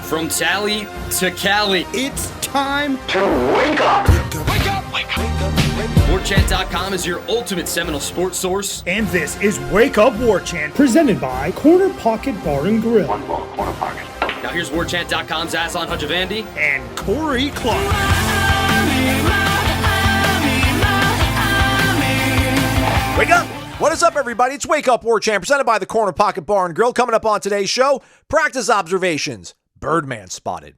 From Tally to Cali, It's time to wake up. Wake up! Wake up! Warchant.com is your ultimate Seminole sports source. And this is Wake Up Warchant, presented by Corner Pocket Bar and Grill. One more corner pocket. Now here's Warchant.com's Aslan Hajavandi. And Corey Clark. Wake up! What is up, everybody? It's Wake Up Warchant, presented by the Corner Pocket Bar and Grill. Coming up on today's show, practice observations. Birdman spotted.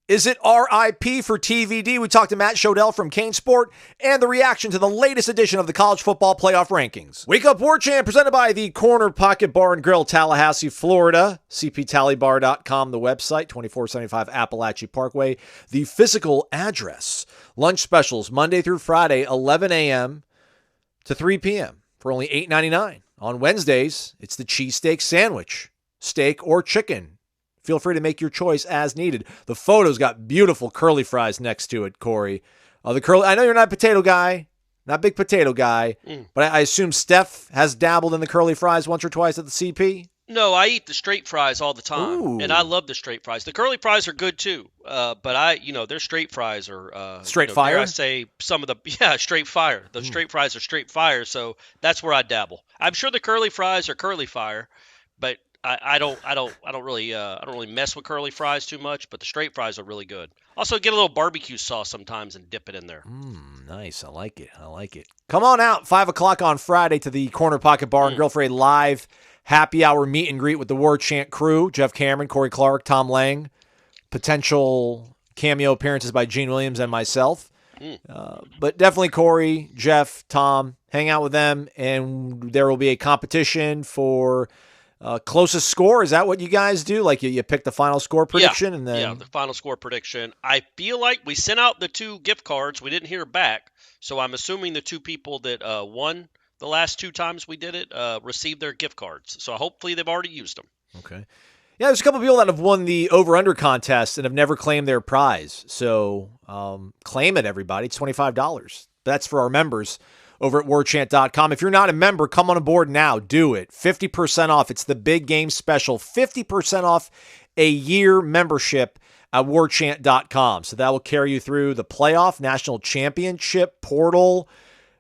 Is it RIP for TVD? We talked to Matt Shodell from CaneSport and the reaction to the latest edition of the college football playoff rankings. Wake Up Warchant, presented by the Corner Pocket Bar and Grill, Tallahassee, Florida. CPTallybar.com, the website, 2475 Appalachia Parkway. The physical address. Lunch specials, Monday through Friday, 11 a.m. to 3 p.m. for only $8.99. On Wednesdays, it's the cheesesteak sandwich, steak or chicken. Feel free to make your choice as needed. The photo's got beautiful curly fries next to it, Corey. I know you're not a potato guy, not a big potato guy, but I assume Steph has dabbled in the curly fries once or twice at the CP? No, I eat the straight fries all the time, Ooh. and I love the straight fries. The curly fries are good too, but their straight fries are straight fire. Dare I say some of the straight fire. The straight fries are straight fire, so that's where I dabble. I'm sure the curly fries are curly fire, but I don't really mess with curly fries too much. But the straight fries are really good. Also, get a little barbecue sauce sometimes and dip it in there. Nice. I like it. Come on out, 5 o'clock on Friday to the Corner Pocket Bar and Grill for a live happy hour meet and greet with the Warchant crew. Jeff Cameron, Corey Clark, Tom Lang. Potential cameo appearances by Gene Williams and myself. But definitely Corey, Jeff, Tom, hang out with them. And there will be a competition for closest score. Is that what you guys do? Like you pick the final score prediction? Yeah, and then the final score prediction. I feel like we sent out the 2 gift cards. We didn't hear back. So I'm assuming the 2 people that won the last 2 times we did it received their gift cards. So hopefully they've already used them. Okay. Yeah, there's a couple people that have won the over-under contest and have never claimed their prize. So claim it, everybody. It's $25. That's for our members over at warchant.com. If you're not a member, come on board now. Do it. 50% off. It's the big game special. 50% off a year membership at warchant.com. So that will carry you through the playoff, national championship, portal,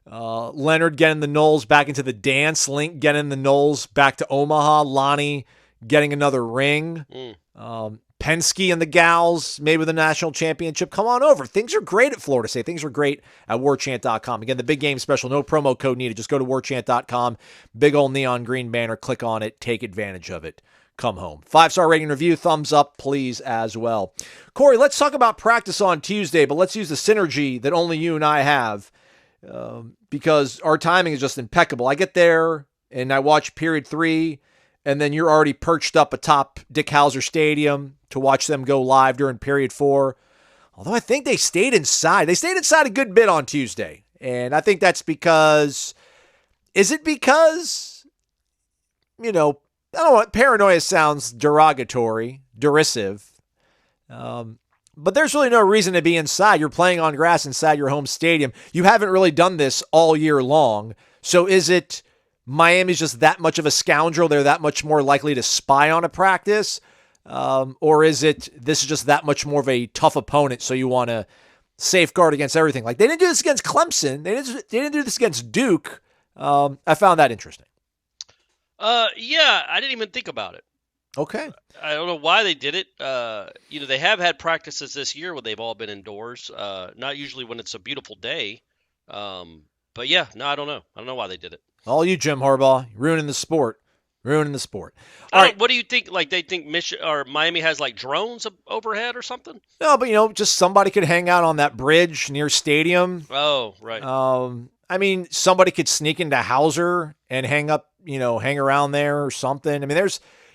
Leonard getting the Noles back into the dance, Link getting the Noles back to Omaha, Lonnie getting another ring, Penske and the gals, maybe with a national championship. Come on over. Things are great at Florida State. Things are great at warchant.com. Again, the big game special, no promo code needed. Just go to warchant.com, big old neon green banner, click on it, take advantage of it. Come home. 5-star rating review, thumbs up, please, as well. Corey, let's talk about practice on Tuesday, but let's use the synergy that only you and I have because our timing is just impeccable. I get there and I watch period 3, and then you're already perched up atop Dick Hauser Stadium to watch them go live during period 4. Although I think they stayed inside. They stayed inside a good bit on Tuesday. And I think that's because, is it because, I don't know what, paranoia sounds derogatory, derisive. But there's really no reason to be inside. You're playing on grass inside your home stadium. You haven't really done this all year long. So is it Miami's just that much of a scoundrel? They're that much more likely to spy on a practice? Or is it this is just that much more of a tough opponent, so you want to safeguard against everything? Like, they didn't do this against Clemson. They didn't do this against Duke. I found that interesting. Yeah, I didn't even think about it. Okay. I don't know why they did it. They have had practices this year where they've all been indoors. Not usually when it's a beautiful day. But yeah, no, I don't know. I don't know why they did it. All you, Jim Harbaugh, ruining the sport. All right. What do you think? Like, they think Miami has like drones overhead or something? No, but just somebody could hang out on that bridge near stadium. Oh, right. I mean, somebody could sneak into Hauser and hang around there or something. I mean,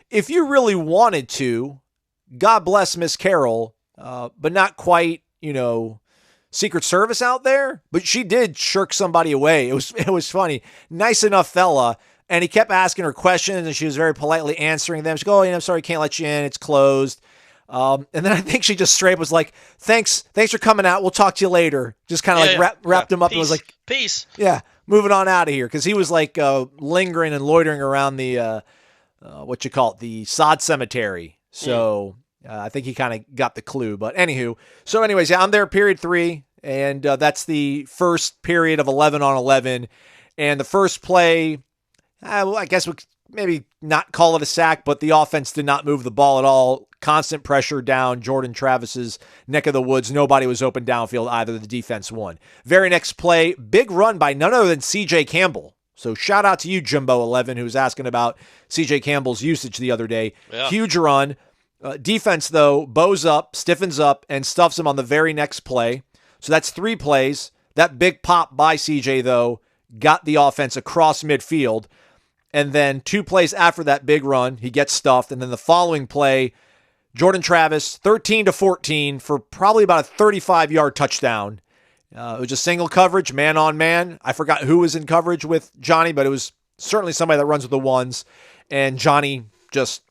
if you really wanted to, God bless Miss Carroll, but not quite, Secret Service out there. But she did shirk somebody away. It was funny. Nice enough fella. And he kept asking her questions, and she was very politely answering them. She goes, I'm sorry, can't let you in. It's closed. And then I think she just straight was like, thanks for coming out. We'll talk to you later. Just kind of wrapped him up. Peace. And was like, peace. Yeah, moving on out of here. Because he was like lingering and loitering around the, the sod cemetery. So I think he kind of got the clue. But anywho, so anyways, yeah, I'm there period 3, and that's the first period of 11 on 11. And the first play, well, I guess we could maybe not call it a sack, but the offense did not move the ball at all. Constant pressure down Jordan Travis's neck of the woods. Nobody was open downfield either. The defense won. Very next play, big run by none other than CJ Campbell. So shout out to you, Jimbo11, who was asking about CJ Campbell's usage the other day. Yeah. Huge run. Defense, though, bows up, stiffens up, and stuffs him on the very next play. So that's 3 plays. That big pop by CJ, though, got the offense across midfield. And then 2 plays after that big run, he gets stuffed. And then the following play, Jordan Travis, 13-14 for probably about a 35-yard touchdown. It was just single coverage, man on man. I forgot who was in coverage with Johnny, but it was certainly somebody that runs with the ones. And Johnny just,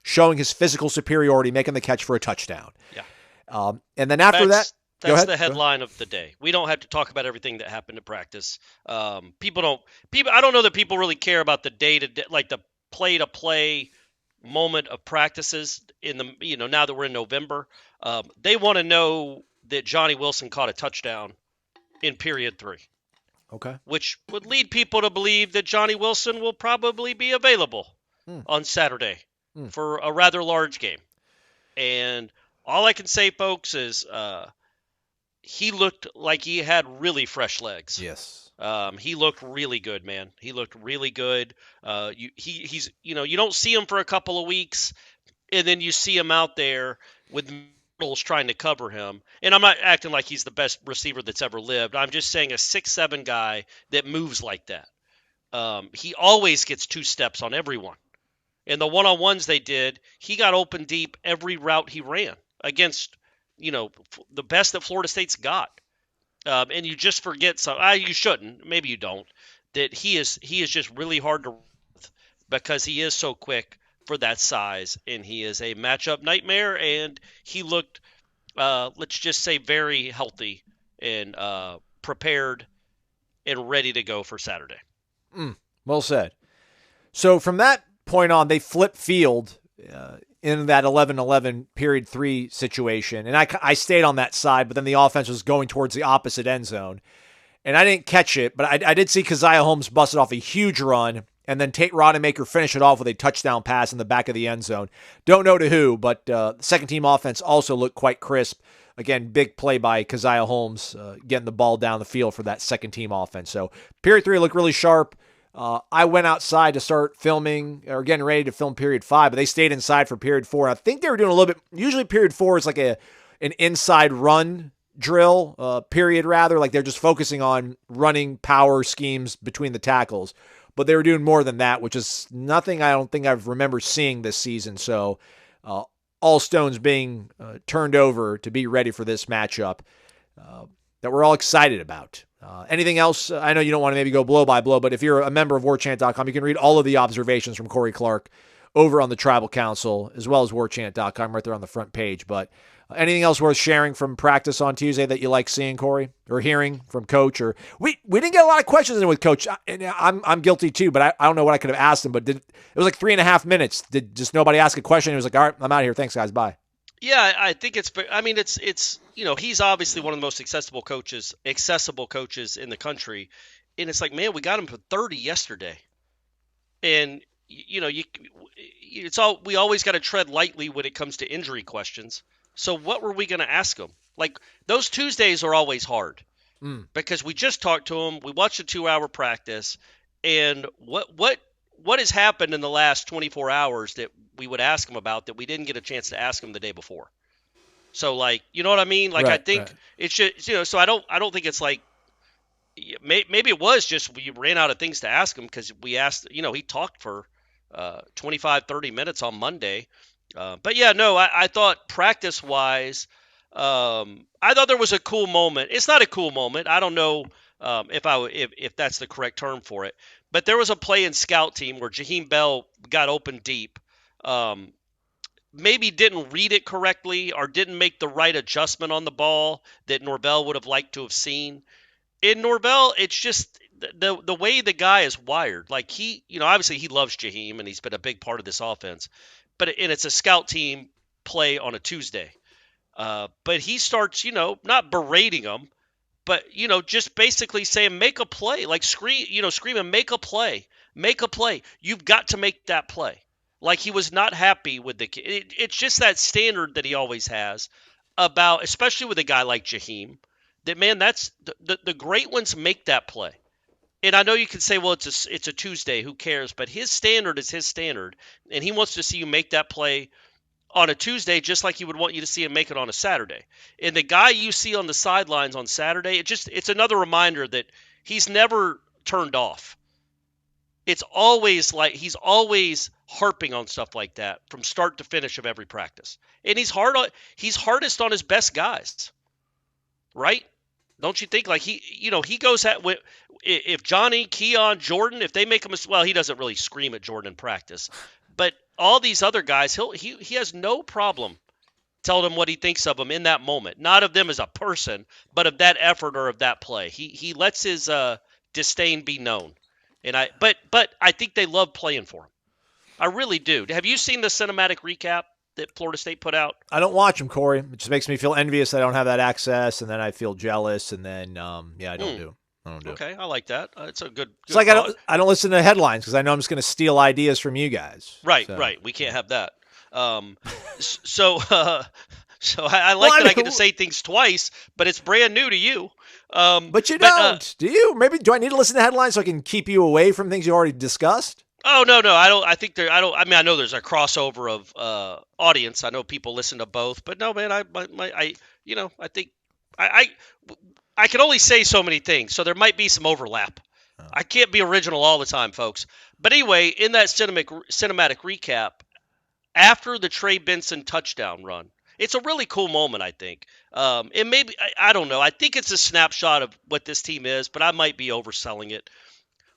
showing his physical superiority, making the catch for a touchdown. Yeah. And then after that's the headline of the day. We don't have to talk about everything that happened at practice. I don't know that people really care about the day-to-day, like the play-to-play moment of practices in the, now that we're in November. They want to know that Johnny Wilson caught a touchdown in period 3. Okay. Which would lead people to believe that Johnny Wilson will probably be available on Saturday for a rather large game. And all I can say, folks, is he looked like he had really fresh legs. Yes. He looked really good, man. He looked really good. He's you don't see him for a couple of weeks, and then you see him out there with Noles trying to cover him. And I'm not acting like he's the best receiver that's ever lived. I'm just saying a 6'7" guy that moves like that. He always gets 2 steps on everyone. And the one-on-ones they did, he got open deep every route he ran against, the best that Florida State's got. And you just forget you shouldn't, maybe you don't, that he is just really hard to run with because he is so quick for that size, and he is a matchup nightmare, and he looked, let's just say, very healthy and prepared and ready to go for Saturday. Well said. So from that point on, they flip field in that 11-11 period 3 situation. And I stayed on that side, but then the offense was going towards the opposite end zone. And I didn't catch it, but I did see Keziah Holmes busted off a huge run, and then Tate Rodemaker finish it off with a touchdown pass in the back of the end zone. Don't know to who, but the second-team offense also looked quite crisp. Again, big play by Keziah Holmes getting the ball down the field for that second-team offense. So period 3 looked really sharp. I went outside to start filming or getting ready to film period 5, but they stayed inside for period 4. I think they were doing a little bit. Usually period 4 is like an inside run drill, period rather. Like they're just focusing on running power schemes between the tackles. But they were doing more than that, which is nothing I don't think I've remember seeing this season. So all stones being turned over to be ready for this matchup that we're all excited about. Anything else? I know you don't want to maybe go blow by blow, but if you're a member of warchant.com, you can read all of the observations from Corey Clark over on the Tribal Council, as well as warchant.com right there on the front page. But anything else worth sharing from practice on Tuesday that you like seeing, Corey, or hearing from Coach? Or we didn't get a lot of questions in with Coach, and I'm guilty too, but I don't know what I could have asked him. But it was like 3.5 minutes. Did just nobody ask a question? He was like, all right, I'm out of here. Thanks, guys. Bye. Yeah, I think it's he's obviously one of the most accessible coaches in the country, and it's like, man, we got him for 30 yesterday, and we always got to tread lightly when it comes to injury questions. So what were we going to ask him? Like those Tuesdays are always hard because we just talked to him, we watched a 2-hour practice, and what has happened in the last 24 hours that we would ask him about that we didn't get a chance to ask him the day before. So like, you know what I mean? Like, right, I think it should, so I don't think it's like, maybe it was just, we ran out of things to ask him because we asked, he talked for 25, 30 minutes on Monday. But yeah, no, I thought practice wise, I thought there was a cool moment. It's not a cool moment. I don't know if that's the correct term for it, but there was a play in scout team where Jaheim Bell got open deep. Maybe didn't read it correctly or didn't make the right adjustment on the ball that Norvell would have liked to have seen. In Norvell, it's just the way the guy is wired. Like obviously he loves Jaheim and he's been a big part of this offense. And it's a scout team play on a Tuesday. But he starts, not berating them, but, just basically saying, make a play, like screaming, make a play. You've got to make that play. Like he was not happy with the kid. It's just that standard that he always has about, especially with a guy like Jaheim, that, man, that's the great ones make that play. And I know you can say, well, it's a Tuesday, who cares? But his standard is his standard, and he wants to see you make that play on a Tuesday just like he would want you to see him make it on a Saturday. And the guy you see on the sidelines on Saturday, it's another reminder that he's never turned off. It's always like he's always harping on stuff like that from start to finish of every practice. And he's hardest on his best guys, right? Don't you think? Like he goes at if Johnny, Keon, Jordan, if they make him he doesn't really scream at Jordan in practice, but all these other guys, he has no problem telling them what he thinks of them in that moment, not of them as a person, but of that effort or of that play. He lets his disdain be known, but I think they love playing for him. I really do. Have you seen the cinematic recap that Florida State put out? I don't watch them, Corey. It just makes me feel envious I don't have that access, and then I feel jealous, and then I don't do. I don't do. Okay, I like that. It's a good. It's like I don't listen to headlines because I know I'm just going to steal ideas from you guys. Right. We can't have that. So I like that I get to say things twice, but it's brand new to you. But you don't, do you? Maybe do I need to listen to headlines so I can keep you away from things you already discussed? Oh, no, I don't. I think there. I don't. I mean, I know there's a crossover of audience. I know people listen to both, but no, man. I think I can only say so many things, so there might be some overlap. Oh. I can't be original all the time, folks. But anyway, in that cinematic recap, after the Trey Benson touchdown run, it's a really cool moment, I think. And maybe I don't know. I think it's a snapshot of what this team is, but I might be overselling it.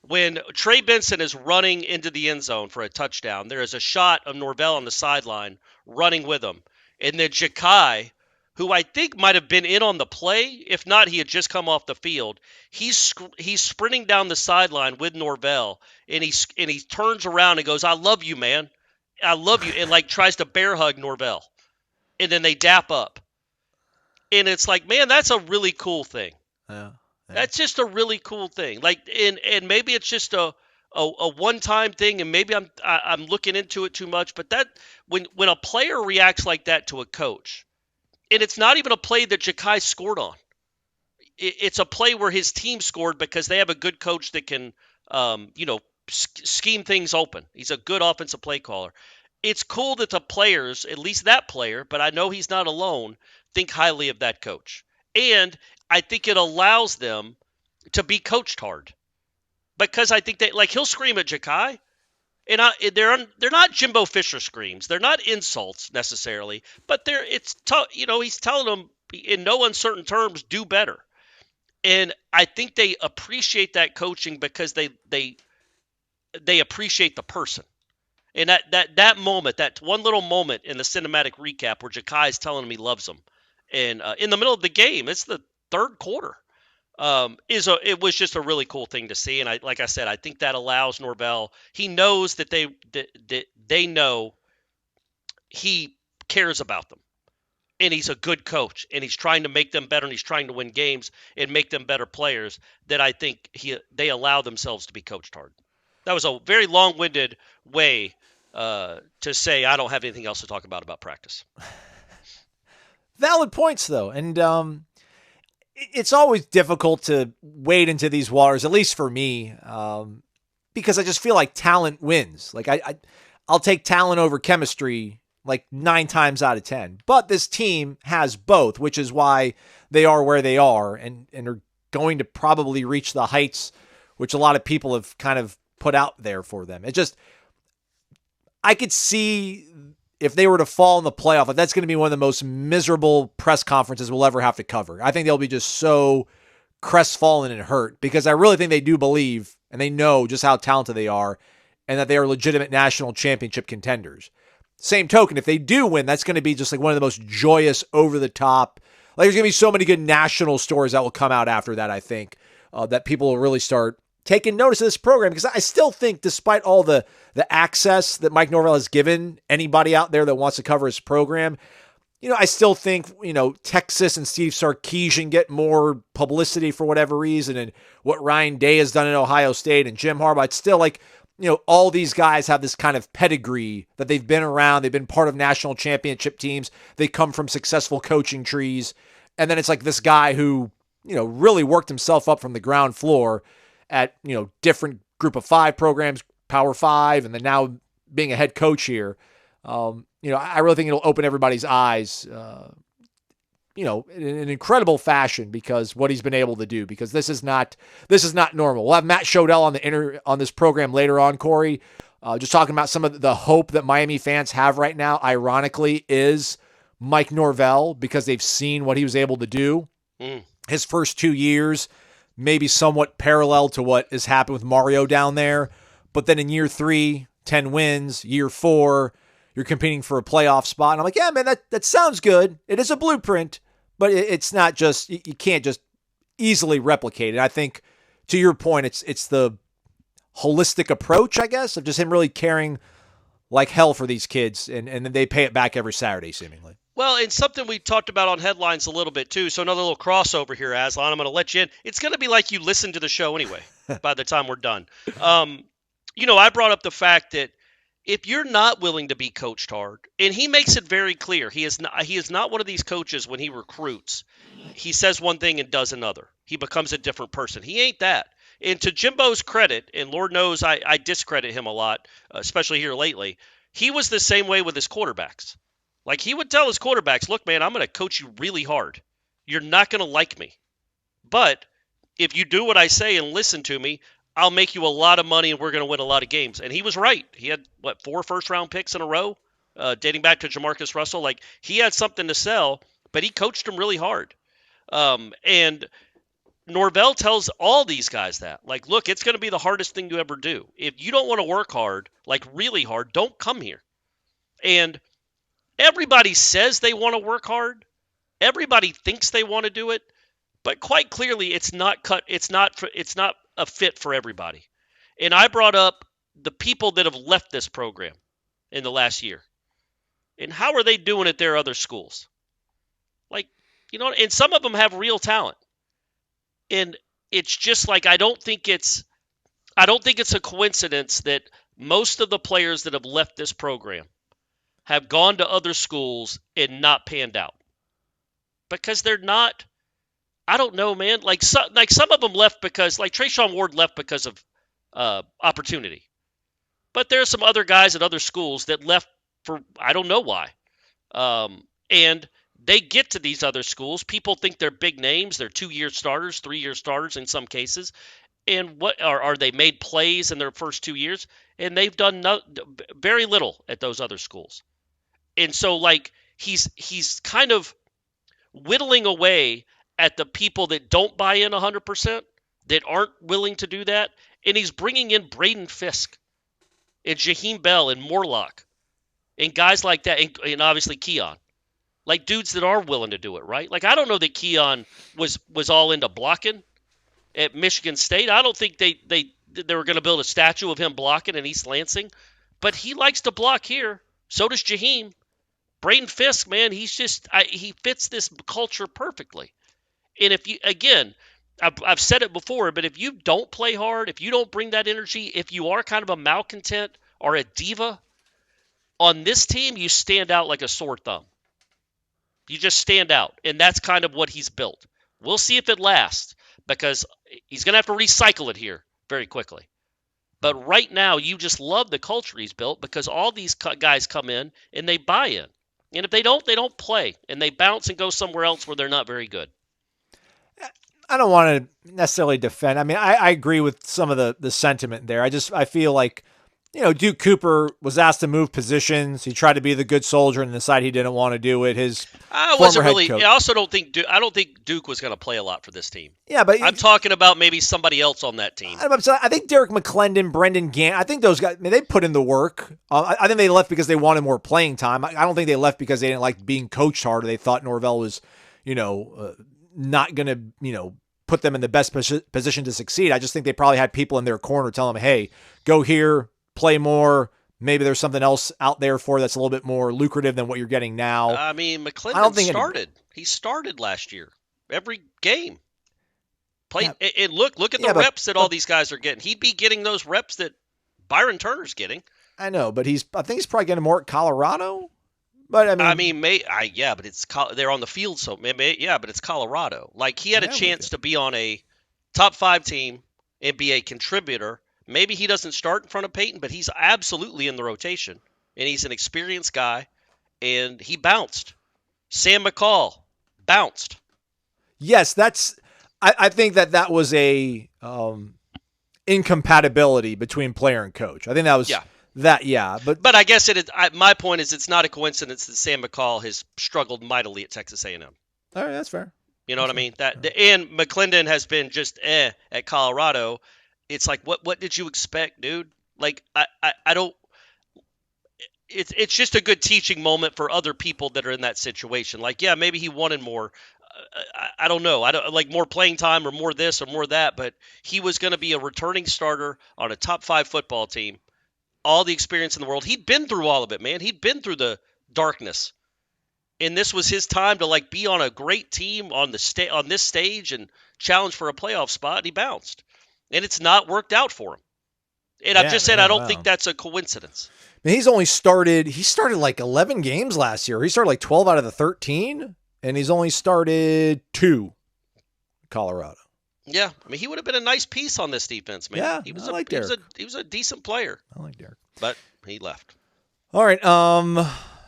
When Trey Benson is running into the end zone for a touchdown, there is a shot of Norvell on the sideline running with him. And then Ja'Kai, who I think might have been in on the play, if not, he had just come off the field. He's sprinting down the sideline with Norvell, and he turns around and goes, "I love you, man. I love you," and tries to bear hug Norvell. And then they dap up. And it's like, man, that's a really cool thing. Yeah. That's just a really cool thing. And maybe it's just a one-time thing, and maybe I'm looking into it too much. But that when a player reacts like that to a coach, and it's not even a play that Ja'Kai scored on, it's a play where his team scored because they have a good coach that can, scheme things open. He's a good offensive play caller. It's cool that the players, at least that player, but I know he's not alone, think highly of that coach. And I think it allows them to be coached hard, because I think that he'll scream at Ja'Kai, and they're not Jimbo Fisher screams. They're not insults necessarily, but he's telling them in no uncertain terms, do better. And I think they appreciate that coaching because they appreciate the person. And that moment, that one little moment in the cinematic recap where Ja'Kai is telling him he loves him, and in the middle of the game, it's the third quarter, it was just a really cool thing to see. And like I said, I think that allows Norvell. He knows that they know he cares about them, and he's a good coach, and he's trying to make them better, and he's trying to win games and make them better players. That I think they allow themselves to be coached hard. That was a very long-winded way to say I don't have anything else to talk about practice. Valid points, though. And it's always difficult to wade into these waters, at least for me, because I just feel like talent wins. I'll take talent over chemistry 9 times out of 10. But this team has both, which is why they are where they are and are going to probably reach the heights which a lot of people have kind of put out there for them. I could see if they were to fall in the playoff, that's going to be one of the most miserable press conferences we'll ever have to cover. I think they'll be just so crestfallen and hurt, because I really think they do believe and they know just how talented they are and that they are legitimate national championship contenders. Same token, if they do win, that's going to be just one of the most joyous, over the top. There's going to be so many good national stories that will come out after that, I think, that people will really start taken notice of this program, because I still think, despite all the access that Mike Norvell has given anybody out there that wants to cover his program, I still think, Texas and Steve Sarkisian get more publicity for whatever reason, and what Ryan Day has done at Ohio State and Jim Harbaugh. It's still like, all these guys have this kind of pedigree that they've been around. They've been part of national championship teams. They come from successful coaching trees. And then it's like this guy who, really worked himself up from the ground floor at, different group of 5 programs, Power 5, and then now being a head coach here. I really think it'll open everybody's eyes, in an incredible fashion, because what he's been able to do, because this is not normal. We'll have Matt Shodell on this program later on, Corey, just talking about some of the hope that Miami fans have right now, ironically, is Mike Norvell, because they've seen what he was able to do. His first 2 years, maybe somewhat parallel to what has happened with Mario down there. But then in year 3, 10 wins, year 4, you're competing for a playoff spot. And I'm like, yeah, man, that sounds good. It is a blueprint, but it's not just, you can't just easily replicate it. I think, to your point, it's the holistic approach, I guess, of just him really caring like hell for these kids, and then they pay it back every Saturday, seemingly. Well, and something we talked about on headlines a little bit too. So another little crossover here, Aslan. I'm going to let you in. It's going to be like you listen to the show anyway by the time we're done. I brought up the fact that if you're not willing to be coached hard, and he makes it very clear, he is not one of these coaches when he recruits, he says one thing and does another. He becomes a different person. He ain't that. And to Jimbo's credit, and Lord knows I discredit him a lot, especially here lately, he was the same way with his quarterbacks. Like, he would tell his quarterbacks, look, man, I'm going to coach you really hard. You're not going to like me. But if you do what I say and listen to me, I'll make you a lot of money and we're going to win a lot of games. And he was right. He had, 4 first-round picks in a row, dating back to Jamarcus Russell. Like, he had something to sell, but he coached them really hard. And Norvell tells all these guys that. Like, look, it's going to be the hardest thing you ever do. If you don't want to work hard, like really hard, don't come here. And everybody says they want to work hard. Everybody thinks they want to do it, but quite clearly it's not a fit for everybody. And I brought up the people that have left this program in the last year. And how are they doing at their other schools? Like, and some of them have real talent. And it's just like, I don't think it's a coincidence that most of the players that have left this program have gone to other schools and not panned out. Because they're not, I don't know, man. Like some of them left because, like Trayshawn Ward left because of opportunity. But there are some other guys at other schools that left for, I don't know why. And they get to these other schools. People think they're big names. They're 2-year starters, 3-year starters in some cases. And what are they made plays in their first 2 years? And they've done very little at those other schools. And so, like, he's kind of whittling away at the people that don't buy in 100%, that aren't willing to do that. And he's bringing in Braden Fisk and Jaheim Bell and Morlock and guys like that, and obviously Keon. Like, dudes that are willing to do it, right? Like, I don't know that Keon was all into blocking at Michigan State. I don't think they were going to build a statue of him blocking in East Lansing. But he likes to block here. So does Jaheim. Braden Fisk, man, he fits this culture perfectly. And if you, again, I've said it before, but if you don't play hard, if you don't bring that energy, if you are kind of a malcontent or a diva, on this team, you stand out like a sore thumb. You just stand out. And that's kind of what he's built. We'll see if it lasts, because he's going to have to recycle it here very quickly. But right now, you just love the culture he's built, because all these guys come in and they buy in. And if they don't play, and they bounce and go somewhere else where they're not very good. I don't want to necessarily defend. I mean, I agree with some of the sentiment there. I feel like, Duke Cooper was asked to move positions. He tried to be the good soldier and decided he didn't want to do it. I also don't think Duke was going to play a lot for this team. Yeah, but I'm talking about maybe somebody else on that team. I think Derek McClendon, Brendan Gant, I think those guys, they put in the work. I think they left because they wanted more playing time. I don't think they left because they didn't like being coached harder. They thought Norvell was, not going to, put them in the best position to succeed. I just think they probably had people in their corner telling them, hey, go here, play more. Maybe there's something else out there for that's a little bit more lucrative than what you're getting now. I mean, McClendon started. He started last year. Every game. Played. Yeah. And look at the reps that all these guys are getting. He'd be getting those reps that Byron Turner's getting. I know, but I think he's probably getting more at Colorado. But but it's they're on the field, so but it's Colorado. Like he had a chance to be on a top 5 team and be a contributor. Maybe he doesn't start in front of Peyton, but he's absolutely in the rotation, and he's an experienced guy, and he bounced. Sam McCall bounced. Yes, I think that was a incompatibility between player and coach. I think that was But I guess my point is it's not a coincidence that Sam McCall has struggled mightily at Texas A&M. All right, that's fair. You know what I mean? And McClendon has been just at Colorado. It's like what did you expect, dude? Like I don't. It's just a good teaching moment for other people that are in that situation. Like maybe he wanted more. I don't know. I don't like more playing time or more this or more that. But he was going to be a returning starter on a top 5 football team. All the experience in the world. He'd been through all of it, man. He'd been through the darkness. And this was his time to be on a great team on this stage and challenge for a playoff spot. And he bounced. And it's not worked out for him. And I've just said I don't think that's a coincidence. I mean, he started like 11 games last year. He started like 12 out of the 13, and he's only started 2 Colorado. Yeah, I mean, he would have been a nice piece on this defense, man. Yeah, he was he was a decent player. I like Derek, but he left. All right,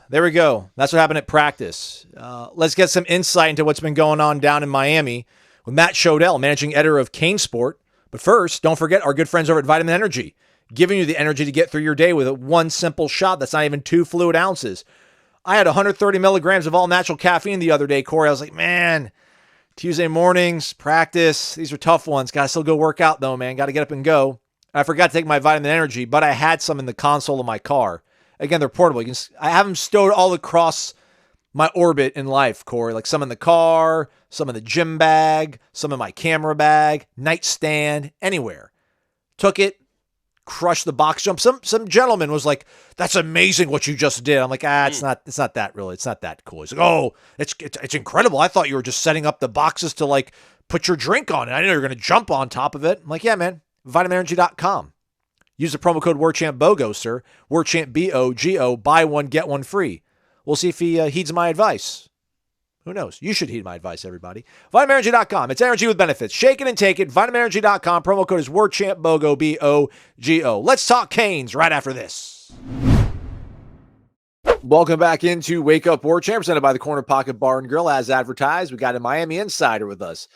there we go. That's what happened at practice. Let's get some insight into what's been going on down in Miami with Matt Shodell, managing editor of CaneSport. But first, don't forget our good friends over at Vitamin Energy, giving you the energy to get through your day with one simple shot that's not even 2 fluid ounces. I had 130 milligrams of all-natural caffeine the other day, Corey. I was like, man, Tuesday mornings, practice, these are tough ones. Got to still go work out, though, man. Got to get up and go. I forgot to take my Vitamin Energy, but I had some in the console of my car. Again, they're portable. I have them stowed all across my orbit in life, Corey. Like some in the car, some in the gym bag, some in my camera bag, nightstand, anywhere. Took it, crushed the box jump. Some gentleman was like, "That's amazing what you just did." I'm like, it's not that really. It's not that cool. He's like, "Oh, it's incredible. I thought you were just setting up the boxes to like put your drink on it. I didn't know you were going to jump on top of it." I'm like, "Yeah, man. VitaminEnergy.com. Use the promo code WarChant BOGO, sir. WarChant BOGO. Buy one get one free." We'll see if he heeds my advice. Who knows? You should heed my advice, everybody. VitaminEnergy.com. It's energy with benefits. Shake it and take it. VitaminEnergy.com. Promo code is WarChampBOGO, BOGO. Let's talk Canes right after this. Welcome back into Wake Up Warchant, presented by the Corner Pocket Bar and Grill. As advertised, we got a Miami insider with us.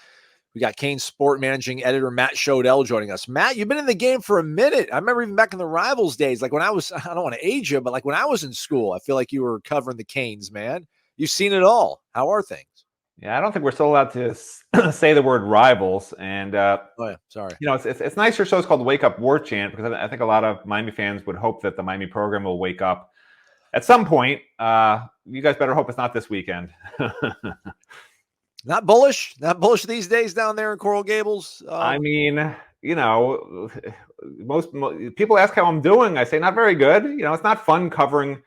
We got CaneSport managing editor Matt Shodell joining us. Matt, you've been in the game for a minute. I remember even back in the Rivals days, like when I don't want to age you, but like when I was in school, I feel like you were covering the Canes, man. You've seen it all. How are things? Yeah, I don't think we're still allowed to say the word Rivals. And sorry. You know, it's nice your show's called Wake Up Warchant, because I think a lot of Miami fans would hope that the Miami program will wake up at some point. You guys better hope it's not this weekend. Not bullish these days down there in Coral Gables. I mean, you know, most people ask how I'm doing. I say not very good. You know, it's not fun covering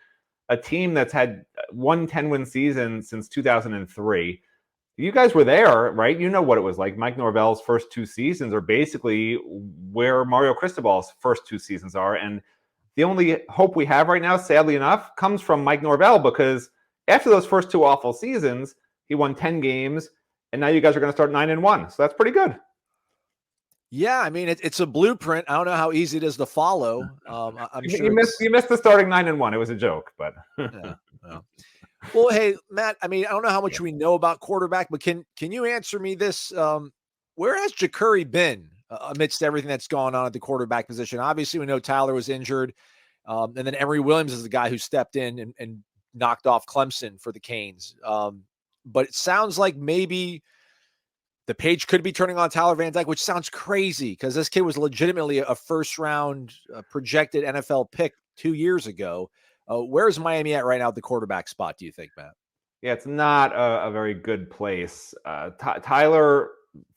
a team that's had one 10-win season since 2003. You guys were there, right? You know what it was like. Mike Norvell's first 2 seasons are basically where Mario Cristobal's first 2 seasons are. And the only hope we have right now, sadly enough, comes from Mike Norvell, because after those first 2 awful seasons, he won 10 games, and now you guys are going to start 9-1. So that's pretty good. Yeah, I mean, it's a blueprint. I don't know how easy it is to follow. I'm sure you missed the starting 9-1. It was a joke, but yeah. Well, hey, Matt. I mean, I don't know how much we know about quarterback, but can you answer me this? Where has Jacurri been amidst everything that's gone on at the quarterback position? Obviously, we know Tyler was injured, and then Emory Williams is the guy who stepped in and knocked off Clemson for the Canes. But it sounds like maybe the page could be turning on Tyler Van Dyke, which sounds crazy because this kid was legitimately a first-round projected NFL pick 2 years ago. Where's Miami at right now at the quarterback spot, do you think, Matt? Yeah, it's not a very good place. Tyler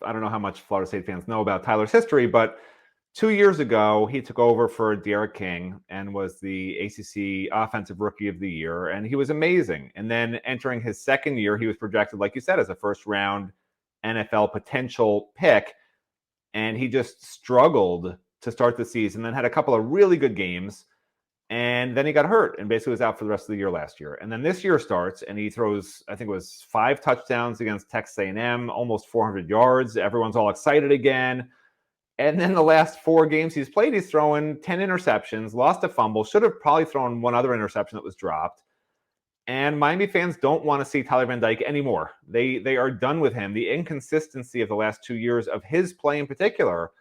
I don't know how much Florida State fans know about Tyler's history, but 2 years ago, he took over for Derek King and was the ACC Offensive Rookie of the Year, and he was amazing. And then entering his second year, he was projected, like you said, as a first-round NFL potential pick, and he just struggled to start the season, then had a couple of really good games, and then he got hurt and basically was out for the rest of the year last year. And then this year starts, and he throws, I think it was 5 touchdowns against Texas A&M, almost 400 yards. Everyone's all excited again. And then the last 4 games he's played, he's throwing 10 interceptions, lost a fumble, should have probably thrown one other interception that was dropped. And Miami fans don't want to see Tyler Van Dyke anymore. They are done with him. The inconsistency of the last 2 years of his play in particular,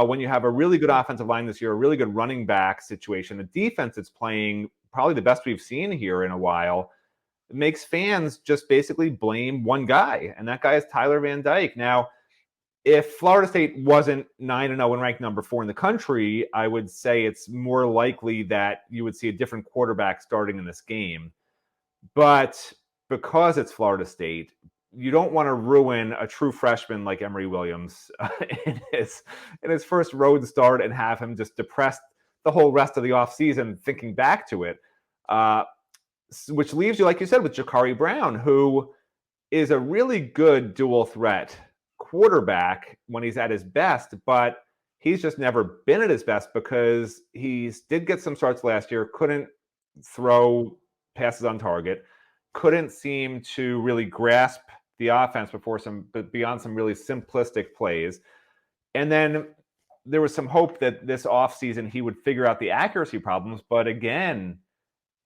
when you have a really good offensive line this year, a really good running back situation, a defense that's playing probably the best we've seen here in a while, it makes fans just basically blame one guy, and that guy is Tyler Van Dyke. Now, if Florida State wasn't 9-0 and ranked number 4 in the country, I would say it's more likely that you would see a different quarterback starting in this game. But because it's Florida State, you don't want to ruin a true freshman like Emory Williams in his first road start and have him just depressed the whole rest of the offseason thinking back to it, which leaves you, like you said, with Jakari Brown, who is a really good dual threat quarterback when he's at his best, but he's just never been at his best because he did get some starts last year, couldn't throw passes on target, couldn't seem to really grasp the offense beyond some really simplistic plays. And then there was some hope that this offseason he would figure out the accuracy problems, but again,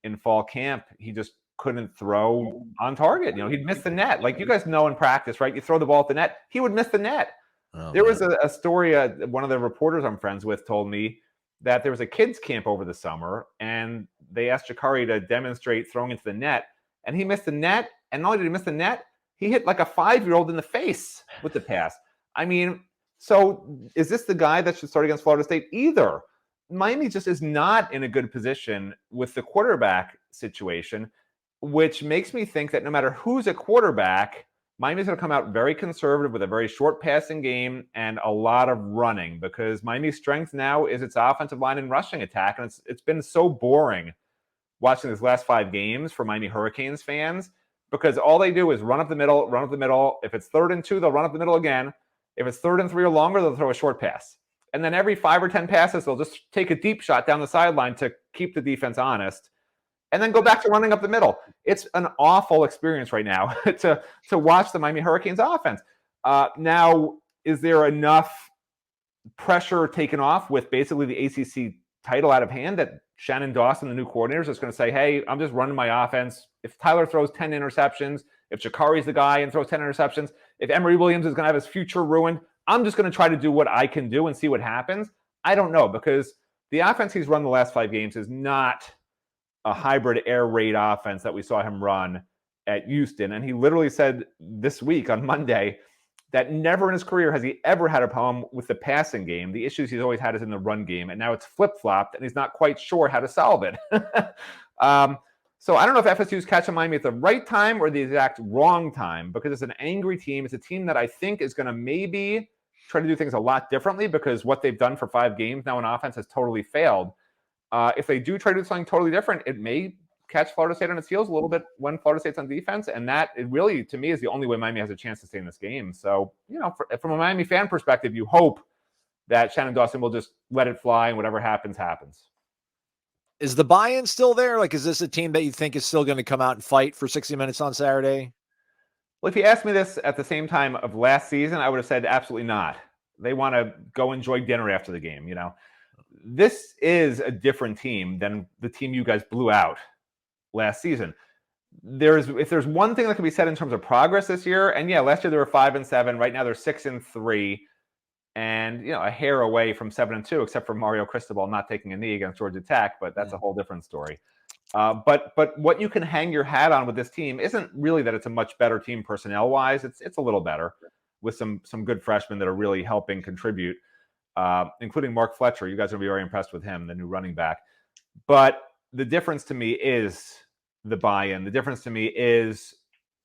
in fall camp, he just couldn't throw on target. He'd miss the net. Like you guys know in practice, right? You throw the ball at the net, he would miss the net. There was a story, one of the reporters I'm friends with told me that there was a kids camp over the summer, and they asked Jakari to demonstrate throwing into the net, and he missed the net. And not only did he miss the net, he hit like a 5-year-old in the face with the pass. I mean, so is this the guy that should start against Florida State? Either. Miami just is not in a good position with the quarterback situation, which makes me think that no matter who's at quarterback, Miami's going to come out very conservative with a very short passing game and a lot of running, because Miami's strength now is its offensive line and rushing attack. And it's been so boring watching these last 5 games for Miami Hurricanes fans, because all they do is run up the middle, run up the middle. If it's 3rd and 2, they'll run up the middle again. If it's 3rd and 3 or longer, they'll throw a short pass. And then every 5 or 10 passes, they'll just take a deep shot down the sideline to keep the defense honest, and then go back to running up the middle. It's an awful experience right now to watch the Miami Hurricanes offense. Now, is there enough pressure taken off with basically the ACC title out of hand that Shannon Dawson, the new coordinator, is just going to say, hey, I'm just running my offense. If Tyler throws 10 interceptions, if Jakari's the guy and throws 10 interceptions, if Emory Williams is going to have his future ruined, I'm just going to try to do what I can do and see what happens? I don't know, because the offense he's run the last 5 games is not a hybrid air raid offense that we saw him run at Houston. And he literally said this week on Monday that never in his career has he ever had a problem with the passing game. The issues he's always had is in the run game. And now it's flip-flopped, and he's not quite sure how to solve it. So I don't know if FSU is catching Miami at the right time or the exact wrong time, because it's an angry team. It's a team that I think is going to maybe try to do things a lot differently, because what they've done for 5 games now in offense has totally failed. If they do try to do something totally different, it may catch Florida State on its heels a little bit when Florida State's on defense. And that, it really, to me, is the only way Miami has a chance to stay in this game. So, from a Miami fan perspective, you hope that Shannon Dawson will just let it fly, and whatever happens, happens. Is the buy-in still there? Like, is this a team that you think is still going to come out and fight for 60 minutes on Saturday? Well, if you asked me this at the same time of last season, I would have said absolutely not. They want to go enjoy dinner after the game, This is a different team than the team you guys blew out last season. If there's one thing that can be said in terms of progress this year, and yeah, last year they were 5-7. Right now they're 6-3, and a hair away from 7-2, except for Mario Cristobal not taking a knee against Georgia Tech, but that's a whole different story. But what you can hang your hat on with this team isn't really that it's a much better team personnel-wise. It's a little better with some good freshmen that are really helping contribute, including Mark Fletcher. You guys are going to be very impressed with him, the new running back. But the difference to me is the buy-in. The difference to me is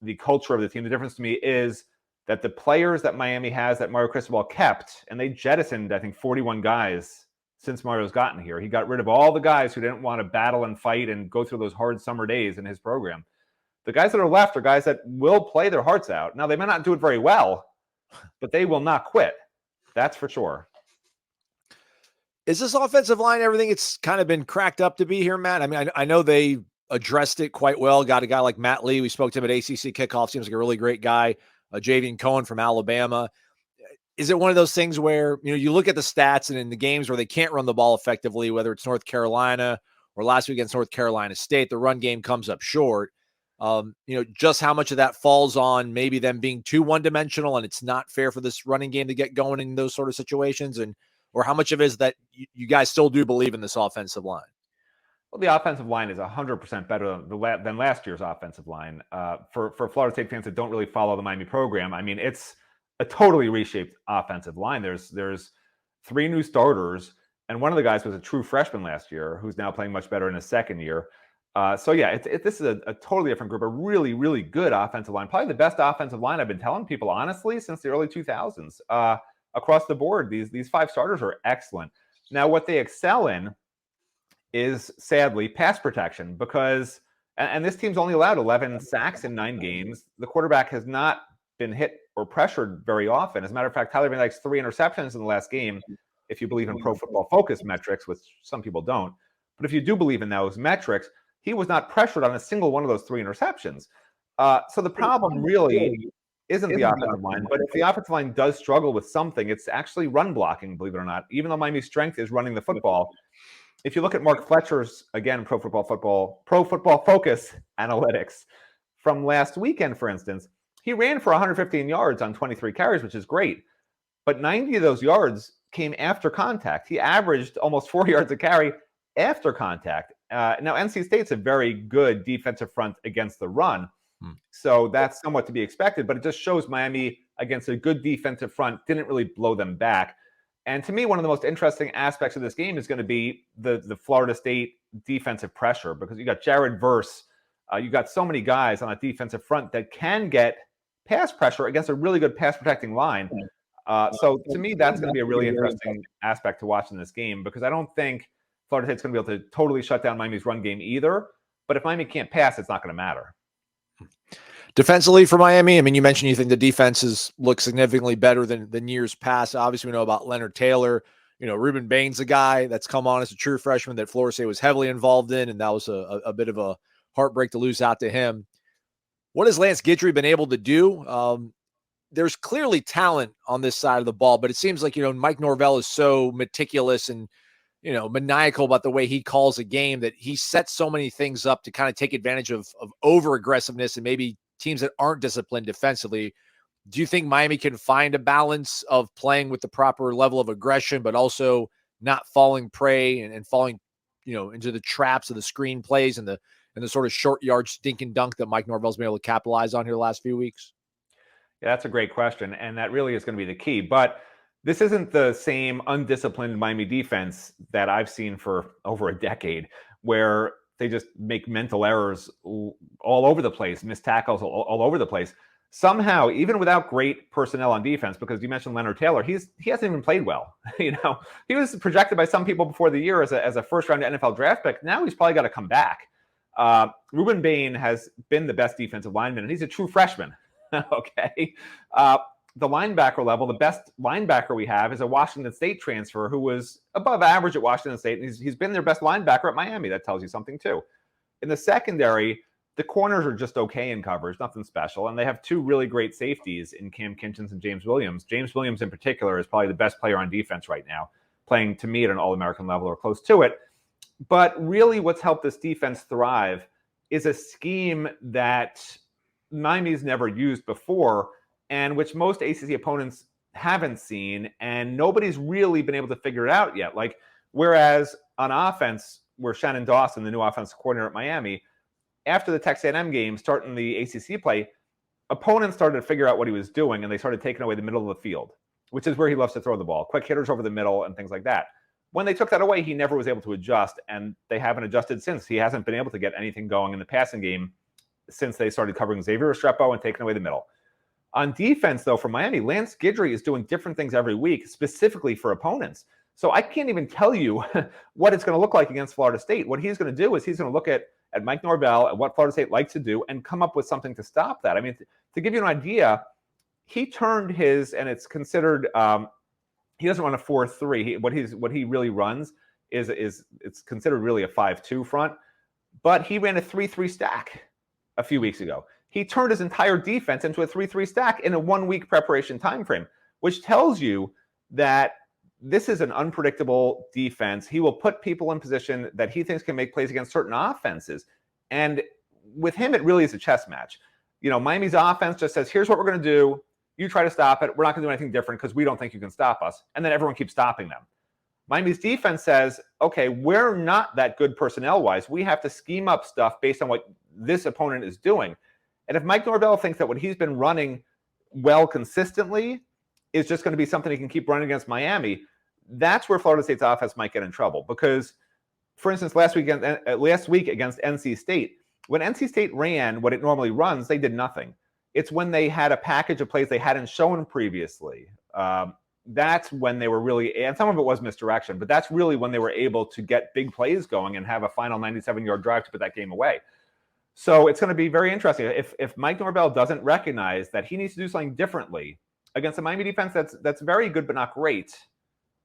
the culture of the team. The difference to me is that the players that Miami has that Mario Cristobal kept, and they jettisoned, I think, 41 guys since Mario's gotten here. He got rid of all the guys who didn't want to battle and fight and go through those hard summer days in his program. The guys that are left are guys that will play their hearts out. Now, they may not do it very well, but they will not quit. That's for sure. Is this offensive line everything it's kind of been cracked up to be here, Matt? I mean, I know they addressed it quite well. Got a guy like Matt Lee. We spoke to him at ACC kickoff. Seems like a really great guy. Javian Cohen from Alabama. Is it one of those things where, you look at the stats and in the games where they can't run the ball effectively, whether it's North Carolina or last week against North Carolina State, the run game comes up short. Just how much of that falls on maybe them being too one-dimensional and it's not fair for this running game to get going in those sort of situations, or how much of it is that you guys still do believe in this offensive line? Well, the offensive line is 100% better than last year's offensive line. For Florida State fans that don't really follow the Miami program, I mean, it's a totally reshaped offensive line. There's 3 new starters, and one of the guys was a true freshman last year who's now playing much better in his second year. This is a totally different group, a really, really good offensive line. Probably the best offensive line I've been telling people, honestly, since the early 2000s. Across the board, these 5 starters are excellent. Now, what they excel in is, sadly, pass protection, because, and this team's only allowed 11 sacks in 9 games. The quarterback has not been hit or pressured very often. As a matter of fact, Tyler Van Dyke's 3 interceptions in the last game, if you believe in Pro Football Focus metrics, which some people don't. But if you do believe in those metrics, he was not pressured on a single one of those 3 interceptions. So the problem really isn't the offensive line, but if the offensive line does struggle with something, it's actually run blocking, believe it or not. Even though Miami's strength is running the football, if you look at Mark Fletcher's, again, Pro Football Focus analytics from last weekend, for instance, he ran for 115 yards on 23 carries, which is great. But 90 of those yards came after contact. He averaged almost 4 yards a carry after contact. Now, NC State's a very good defensive front against the run. So that's somewhat to be expected, but it just shows Miami against a good defensive front didn't really blow them back. And to me, one of the most interesting aspects of this game is going to be the Florida State defensive pressure, because you got Jared Verse, you got so many guys on that defensive front that can get pass pressure against a really good pass protecting line. So to me, that's going to be a really interesting aspect to watch in this game, because I don't think Florida State's going to be able to totally shut down Miami's run game either. But if Miami can't pass, it's not going to matter. Defensively for Miami, I mean, you mentioned you think the defenses look significantly better than years past. Obviously, we know about Leonard Taylor. Ruben Bain's a guy that's come on as a true freshman that Florida State was heavily involved in, and that was a bit of a heartbreak to lose out to him. What has Lance Guidry been able to do? There's clearly talent on this side of the ball, but it seems like, Mike Norvell is so meticulous and, maniacal about the way he calls a game that he sets so many things up to kind of take advantage of over aggressiveness and maybe teams that aren't disciplined defensively. Do you think Miami can find a balance of playing with the proper level of aggression, but also not falling prey and falling, into the traps of the screen plays and the sort of short yard stink and dunk that Mike Norvell's been able to capitalize on here the last few weeks? Yeah, that's a great question. And that really is going to be the key. But this isn't the same undisciplined Miami defense that I've seen for over a decade, where they just make mental errors all over the place, missed tackles all over the place. Somehow, even without great personnel on defense, because you mentioned Leonard Taylor, he hasn't even played well. He was projected by some people before the year as a first-round NFL draft pick. Now he's probably got to come back. Ruben Bain has been the best defensive lineman, and he's a true freshman. Okay. The linebacker level, the best linebacker we have is a Washington State transfer who was above average at Washington State, and he's been their best linebacker at Miami. That tells you something too. In the secondary, the corners are just okay in coverage, nothing special, and they have 2 really great safeties in Cam Kinchens and James Williams. James Williams in particular is probably the best player on defense right now, playing to me at an All-American level or close to it. But really what's helped this defense thrive is a scheme that Miami's never used before, and which most ACC opponents haven't seen, and nobody's really been able to figure it out yet. Like, whereas on offense, where Shannon Dawson, the new offensive coordinator at Miami, after the Texas A&M game, starting the ACC play, opponents started to figure out what he was doing, and they started taking away the middle of the field, which is where he loves to throw the ball. Quick hitters over the middle and things like that. When they took that away, he never was able to adjust, and they haven't adjusted since. He hasn't been able to get anything going in the passing game since they started covering Xavier Restrepo and taking away the middle. On defense, though, for Miami, Lance Guidry is doing different things every week, specifically for opponents. So I can't even tell you what it's going to look like against Florida State. What he's going to do is he's going to look at Mike Norvell and what Florida State likes to do and come up with something to stop that. I mean, to give you an idea, he turned his, and it's considered, he doesn't run a 4-3. What he really runs is it's considered really a 5-2 front, but he ran a 3-3 stack a few weeks ago. He turned his entire defense into a 3-3 stack in a 1-week preparation time frame, which tells you that this is an unpredictable defense. He will put people in position that he thinks can make plays against certain offenses. And with him, it really is a chess match. Miami's offense just says, here's what we're going to do. You try to stop it. We're not going to do anything different because we don't think you can stop us. And then everyone keeps stopping them. Miami's defense says, okay, we're not that good personnel-wise. We have to scheme up stuff based on what this opponent is doing. And if Mike Norvell thinks that what he's been running well consistently is just going to be something he can keep running against Miami, that's where Florida State's offense might get in trouble. Because, for instance, last week against NC State, when NC State ran what it normally runs, they did nothing. It's when they had a package of plays they hadn't shown previously. That's when they were really, and some of it was misdirection, but that's really when they were able to get big plays going and have a final 97-yard drive to put that game away. So it's going to be very interesting. If Mike Norvell doesn't recognize that he needs to do something differently against a Miami defense that's very good but not great,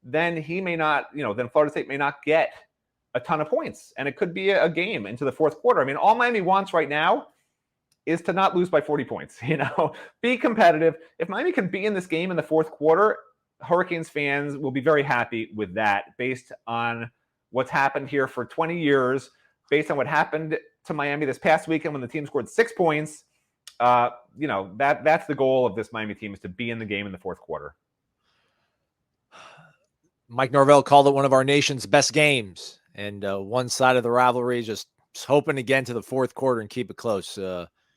then he may not, then Florida State may not get a ton of points. And it could be a game into the fourth quarter. I mean, all Miami wants right now is to not lose by 40 points, be competitive. If Miami can be in this game in the fourth quarter, Hurricanes fans will be very happy with that based on what's happened here for 20 years, based on what happened to Miami this past weekend when the team scored 6 points. That's the goal of this Miami team, is to be in the game in the fourth quarter. Mike Norvell called it one of our nation's best games, and one side of the rivalry just hoping to get into the fourth quarter and keep it close.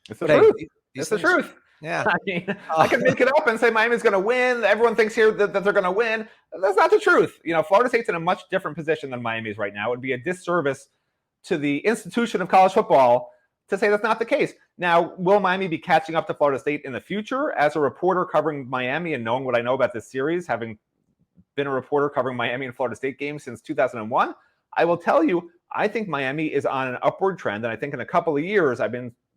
It's the truth. It's the truth. Yeah. I mean, I can make it up and say Miami's going to win. Everyone thinks here that they're going to win. That's not the truth. Florida State's in a much different position than Miami is right now. It would be a disservice to the institution of college football to say that's not the case. Now, will Miami be catching up to Florida State in the future? As a reporter covering Miami and knowing what I know about this series, having been a reporter covering Miami and Florida State games since 2001, I will tell you, I think Miami is on an upward trend. And I think in a couple of years,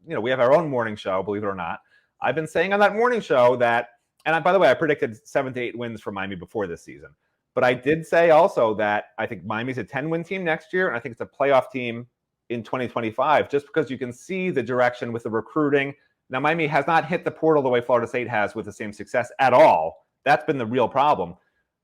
we have our own morning show, believe it or not. I've been saying on that morning show that, and by the way, I predicted 7 to 8 wins for Miami before this season. But I did say also that I think Miami's a 10-win team next year, and I think it's a playoff team in 2025, just because you can see the direction with the recruiting. Now, Miami has not hit the portal the way Florida State has with the same success at all. That's been the real problem.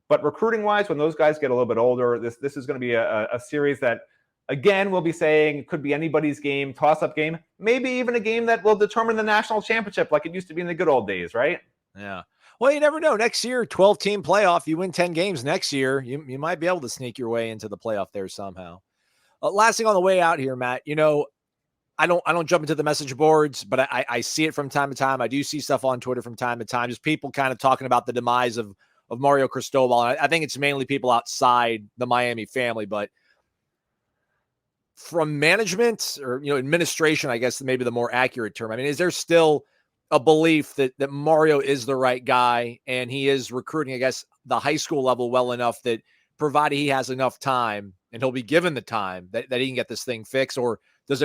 But recruiting-wise, when those guys get a little bit older, this is going to be a series that, again, we'll be saying could be anybody's game, toss-up game, maybe even a game that will determine the national championship like it used to be in the good old days, right? Yeah. Well, you never know. Next year, 12-team playoff, you win 10 games next year, you might be able to sneak your way into the playoff there somehow. Last thing on the way out here, Matt, I don't jump into the message boards, but I see it from time to time. I do see stuff on Twitter from time to time, just people kind of talking about the demise of Mario Cristobal. And I think it's mainly people outside the Miami family, but from management or, administration, I guess maybe the more accurate term. I mean, is there still a belief that Mario is the right guy and he is recruiting, I guess, the high school level well enough that provided he has enough time and he'll be given the time that he can get this thing fixed? Or is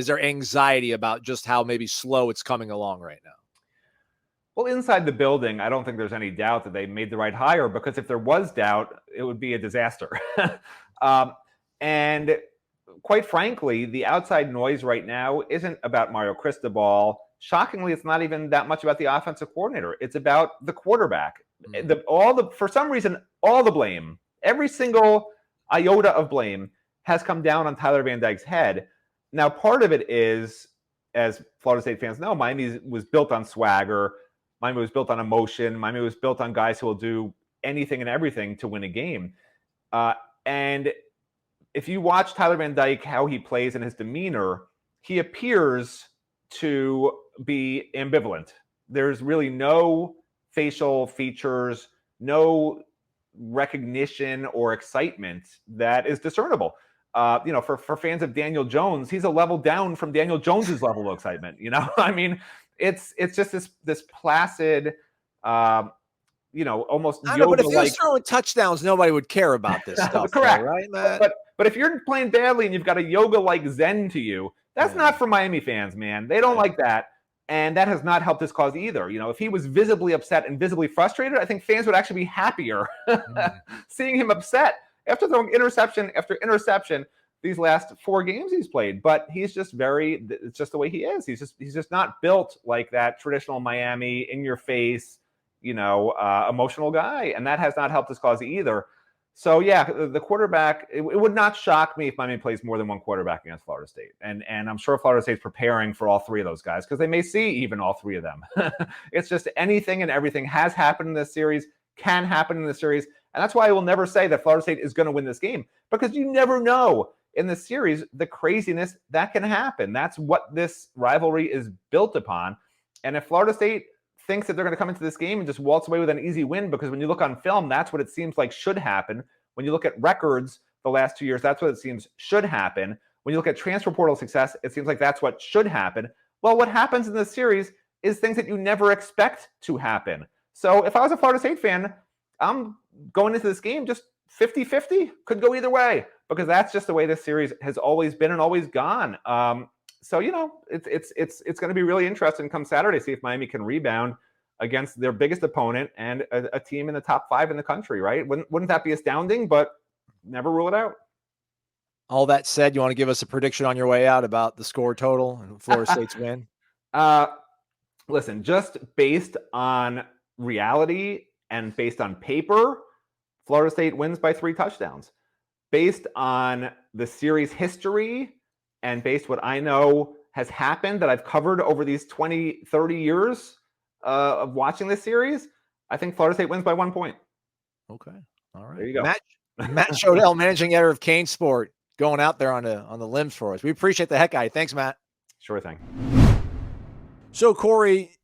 there anxiety about just how maybe slow it's coming along right now? Well, inside the building, I don't think there's any doubt that they made the right hire, because if there was doubt, it would be a disaster. And quite frankly, the outside noise right now isn't about Mario Cristobal. Shockingly, it's not even that much about the offensive coordinator. It's about the quarterback. For some reason, all the blame, every single iota of blame has come down on Tyler Van Dyke's head. Now, part of it is, as Florida State fans know, Miami was built on swagger. Miami was built on emotion. Miami was built on guys who will do anything and everything to win a game. And if you watch Tyler Van Dyke, how he plays and his demeanor, he appears to be ambivalent. There's really no facial features, no recognition or excitement that is discernible. For fans of Daniel Jones, he's a level down from Daniel Jones's level of excitement. I mean, It's just this placid, almost I know, but if he was yoga-like. throwing touchdowns, nobody would care about this stuff. Correct, though, right, Matt? But if you're playing badly and you've got a yoga-like zen to you, that's not for Miami fans, man. They don't like that. And that has not helped his cause either. If he was visibly upset and visibly frustrated, I think fans would actually be happier seeing him upset after throwing interception after interception these last 4 games he's played. But he's just it's just the way he is. He's just not built like that traditional Miami, in your face, emotional guy. And that has not helped his cause either. So, yeah, the quarterback, it would not shock me if Miami plays more than one quarterback against Florida State. And I'm sure Florida State's preparing for all 3 of those guys because they may see even all 3 of them. It's just anything and everything has happened in this series, can happen in this series. And that's why I will never say that Florida State is going to win this game, because you never know in this series the craziness that can happen. That's what this rivalry is built upon. And if Florida State thinks that they're going to come into this game and just waltz away with an easy win, because when you look on film, that's what it seems like should happen. When you look at records the last 2 years, that's what it seems should happen. When you look at transfer portal success, it seems like that's what should happen. Well, what happens in this series is things that you never expect to happen. So if I was a Florida State fan, I'm going into this game just 50-50, could go either way, because that's just the way this series has always been and always gone. So, it's going to be really interesting come Saturday, see if Miami can rebound against their biggest opponent and a team in the top 5 in the country, right? Wouldn't that be astounding? But never rule it out. All that said, you want to give us a prediction on your way out about the score total and Florida State's win? Listen, just based on reality and based on paper, Florida State wins by 3 touchdowns. Based on the series history and based what I know has happened that I've covered over these 20, 30 years of watching this series, I think Florida State wins by 1 point. Okay. All right. There you go. Matt Shodell, managing editor of CaneSport, going out there on the limbs for us. We appreciate the heck out of it. Thanks, Matt. Sure thing. So, Corey,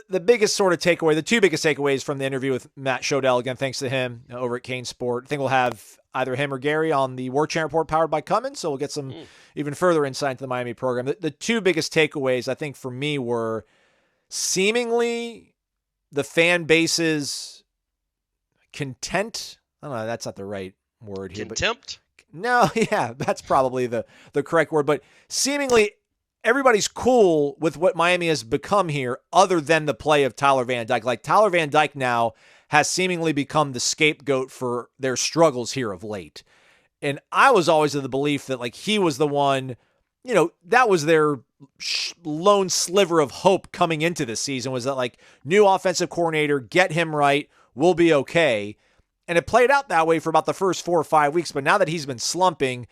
the biggest sort of takeaway, the 2 biggest takeaways from the interview with Matt Shodell, again, thanks to him over at CaneSport. I think we'll have either him or Gary on the Warchant Report powered by Cummins, so we'll get some even further insight into the Miami program. The 2 biggest takeaways, I think, for me were seemingly the fan base's content. I don't know, that's not the right word here. Contempt? No, yeah, that's probably the correct word. But seemingly everybody's cool with what Miami has become here other than the play of Tyler Van Dyke. Like, Tyler Van Dyke now has seemingly become the scapegoat for their struggles here of late. And I was always of the belief that, like, he was the one, that was their lone sliver of hope coming into this season, was that, like, new offensive coordinator, get him right, we'll be okay. And it played out that way for about the first 4 or 5 weeks. But now that he's been slumping,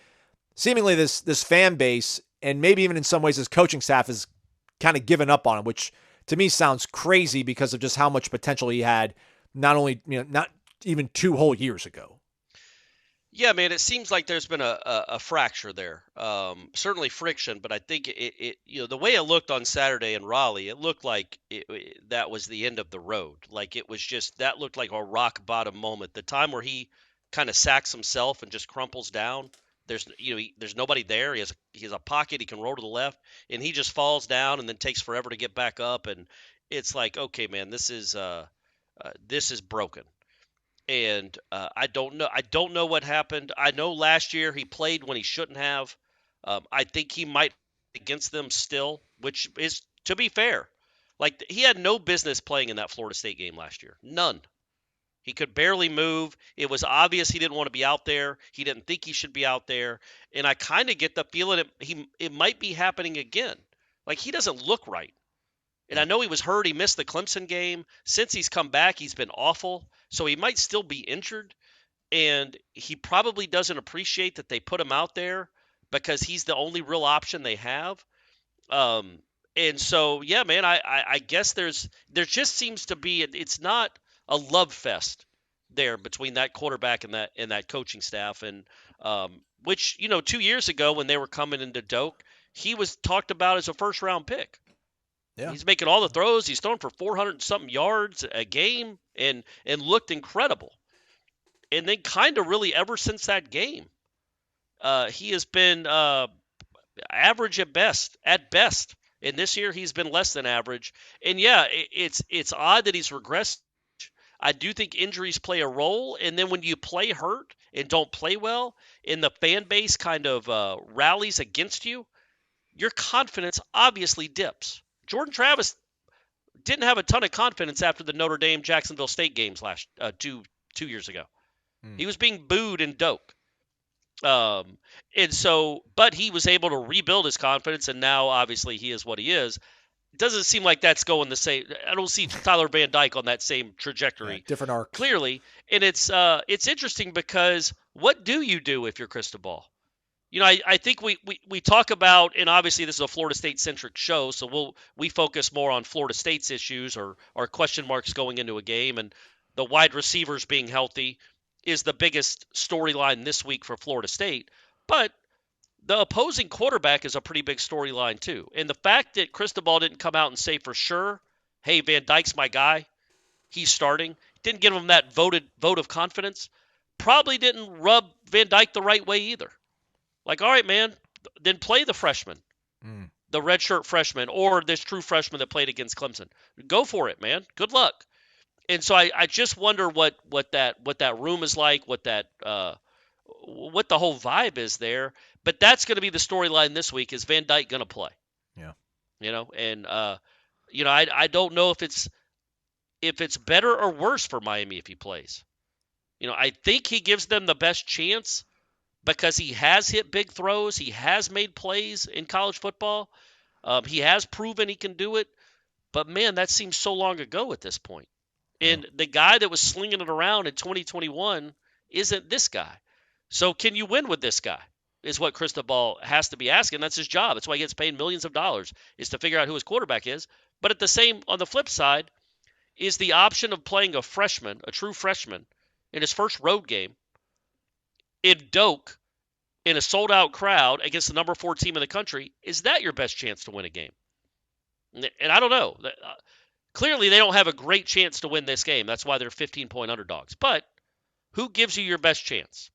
seemingly this fan base, and maybe even in some ways his coaching staff, has kind of given up on him, which to me sounds crazy because of just how much potential he had, not even 2 whole years ago. Yeah, man, it seems like there's been a fracture there. Certainly friction, but I think it the way it looked on Saturday in Raleigh, it looked like that was the end of the road. Like, it was just, that looked like a rock bottom moment. The time where he kind of sacks himself and just crumples down. There's there's nobody there. He has a pocket. He can roll to the left, and he just falls down and then takes forever to get back up. And it's like, okay, man, this is broken. And I don't know what happened. I know last year he played when he shouldn't have. I think he might against them still, which is, to be fair, like, he had no business playing in that Florida State game last year. None. He could barely move. It was obvious he didn't want to be out there. He didn't think he should be out there. And I kind of get the feeling it might be happening again. Like, he doesn't look right. And I know he was hurt. He missed the Clemson game. Since he's come back, he's been awful. So he might still be injured. And he probably doesn't appreciate that they put him out there because he's the only real option they have. And so, yeah, man, I guess there just seems to be, it's not a love fest there between that quarterback and that coaching staff. And which, 2 years ago when they were coming into Doak, he was talked about as a first-round pick. Yeah. He's making all the throws. He's throwing for 400-something yards a game and looked incredible. And then kind of really ever since that game, he has been average at best. And this year he's been less than average. And yeah, it's odd that he's regressed. I do think injuries play a role. And then when you play hurt and don't play well, and the fan base kind of rallies against you, your confidence obviously dips. Jordan Travis didn't have a ton of confidence after the Notre Dame Jacksonville State games last 2 years ago. He was being booed and doke. And so, but he was able to rebuild his confidence, and now obviously he is what he is. It doesn't seem like that's going the same. I don't see Tyler Van Dyke on that same trajectory. Yeah, different arc. Clearly. And it's interesting because what do you do if you're Cristobal? I think we talk about, and obviously this is a Florida State-centric show, so we focus more on Florida State's issues or question marks going into a game, and the wide receivers being healthy is the biggest storyline this week for Florida State. But the opposing quarterback is a pretty big storyline too. And the fact that Cristobal didn't come out and say for sure, hey, Van Dyke's my guy, he's starting, didn't give him that vote of confidence, probably didn't rub Van Dyke the right way either. Like, all right, man, then play the freshman, the redshirt freshman, or this true freshman that played against Clemson. Go for it, man. Good luck. And so I just wonder what that room is like, what the whole vibe is there. But that's going to be the storyline this week. Is Van Dyke going to play? Yeah. And I don't know if it's better or worse for Miami if he plays. I think he gives them the best chance because he has hit big throws. He has made plays in college football. He has proven he can do it. But, man, that seems so long ago at this point. And the guy that was slinging it around in 2021 isn't this guy. So can you win with this guy is what Cristobal has to be asking. That's his job. That's why he gets paid millions of dollars, is to figure out who his quarterback is. But on the flip side, is the option of playing a true freshman, in his first road game in Doak in a sold-out crowd against the number 4 team in the country, is that your best chance to win a game? And I don't know. Clearly, they don't have a great chance to win this game. That's why they're 15-point underdogs. But who gives you your best chance?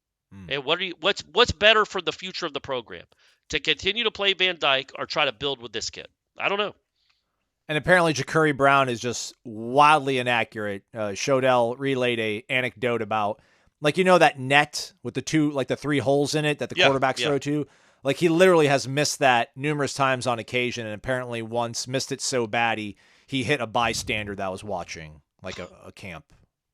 And what's better for the future of the program? To continue to play Van Dyke or try to build with this kid? I don't know. And apparently, Ja'Cory Brown is just wildly inaccurate. Shodell relayed a anecdote about, that net with the 3 holes in it that the quarterbacks throw to. Like, he literally has missed that numerous times on occasion, and apparently once missed it so bad he hit a bystander that was watching a camp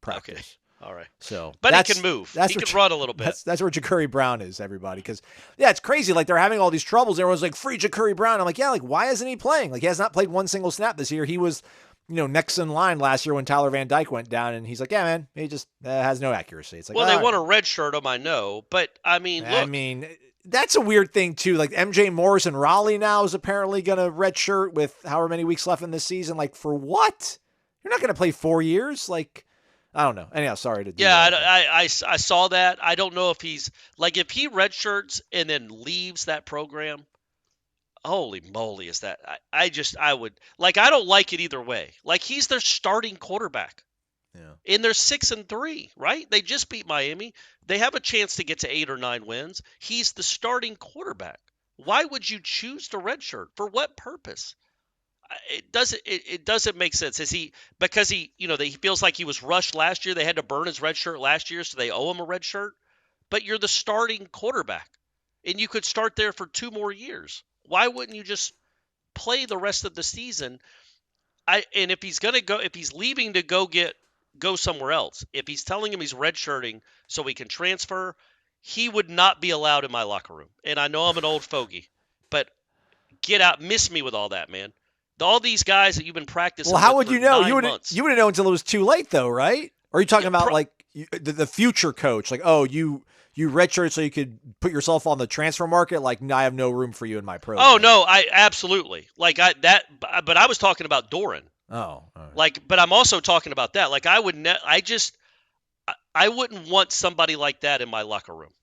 practice. Okay. All right. So, but he can move. He can run a little bit. That's where Ja'Cory Brown is, everybody. Because, it's crazy. Like, they're having all these troubles. Everyone's like, free Ja'Cory Brown. I'm like, why isn't he playing? Like, he has not played one single snap this year. He was, next in line last year when Tyler Van Dyke went down. And he's like, yeah, man, he just has no accuracy. It's like, well, they want to redshirt him, I know. But, look. That's a weird thing, too. Like, MJ Morris in Raleigh now is apparently going to redshirt with however many weeks left in this season. Like, for what? You're not going to play 4 years? Like, I don't know. Anyhow, sorry to do that. I saw that. I don't know if he's if he redshirts and then leaves that program. Holy moly, is that? I would I don't like it either way. Like, he's their starting quarterback. Yeah. And they're 6-3, right? They just beat Miami. They have a chance to get to 8 or 9 wins. He's the starting quarterback. Why would you choose to redshirt? For what purpose? It doesn't make sense. Is he because he feels like he was rushed last year? They had to burn his red shirt last year, so they owe him a red shirt. But you're the starting quarterback, and you could start there for 2 more years. Why wouldn't you just play the rest of the season? And if he's leaving to go somewhere else, if he's telling him he's redshirting so he can transfer, he would not be allowed in my locker room. And I know I'm an old fogey, but get out, miss me with all that, man. All these guys that you've been practicing. Well, how would you know? You wouldn't know until it was too late, though, right? Or are you talking about the future coach? Like, oh, you redshirted so you could put yourself on the transfer market. Like, no, I have no room for you in my program. Oh no, I absolutely but I was talking about Doran. Oh, right. Like, but I'm also talking about that. Like, I wouldn't want somebody like that in my locker room.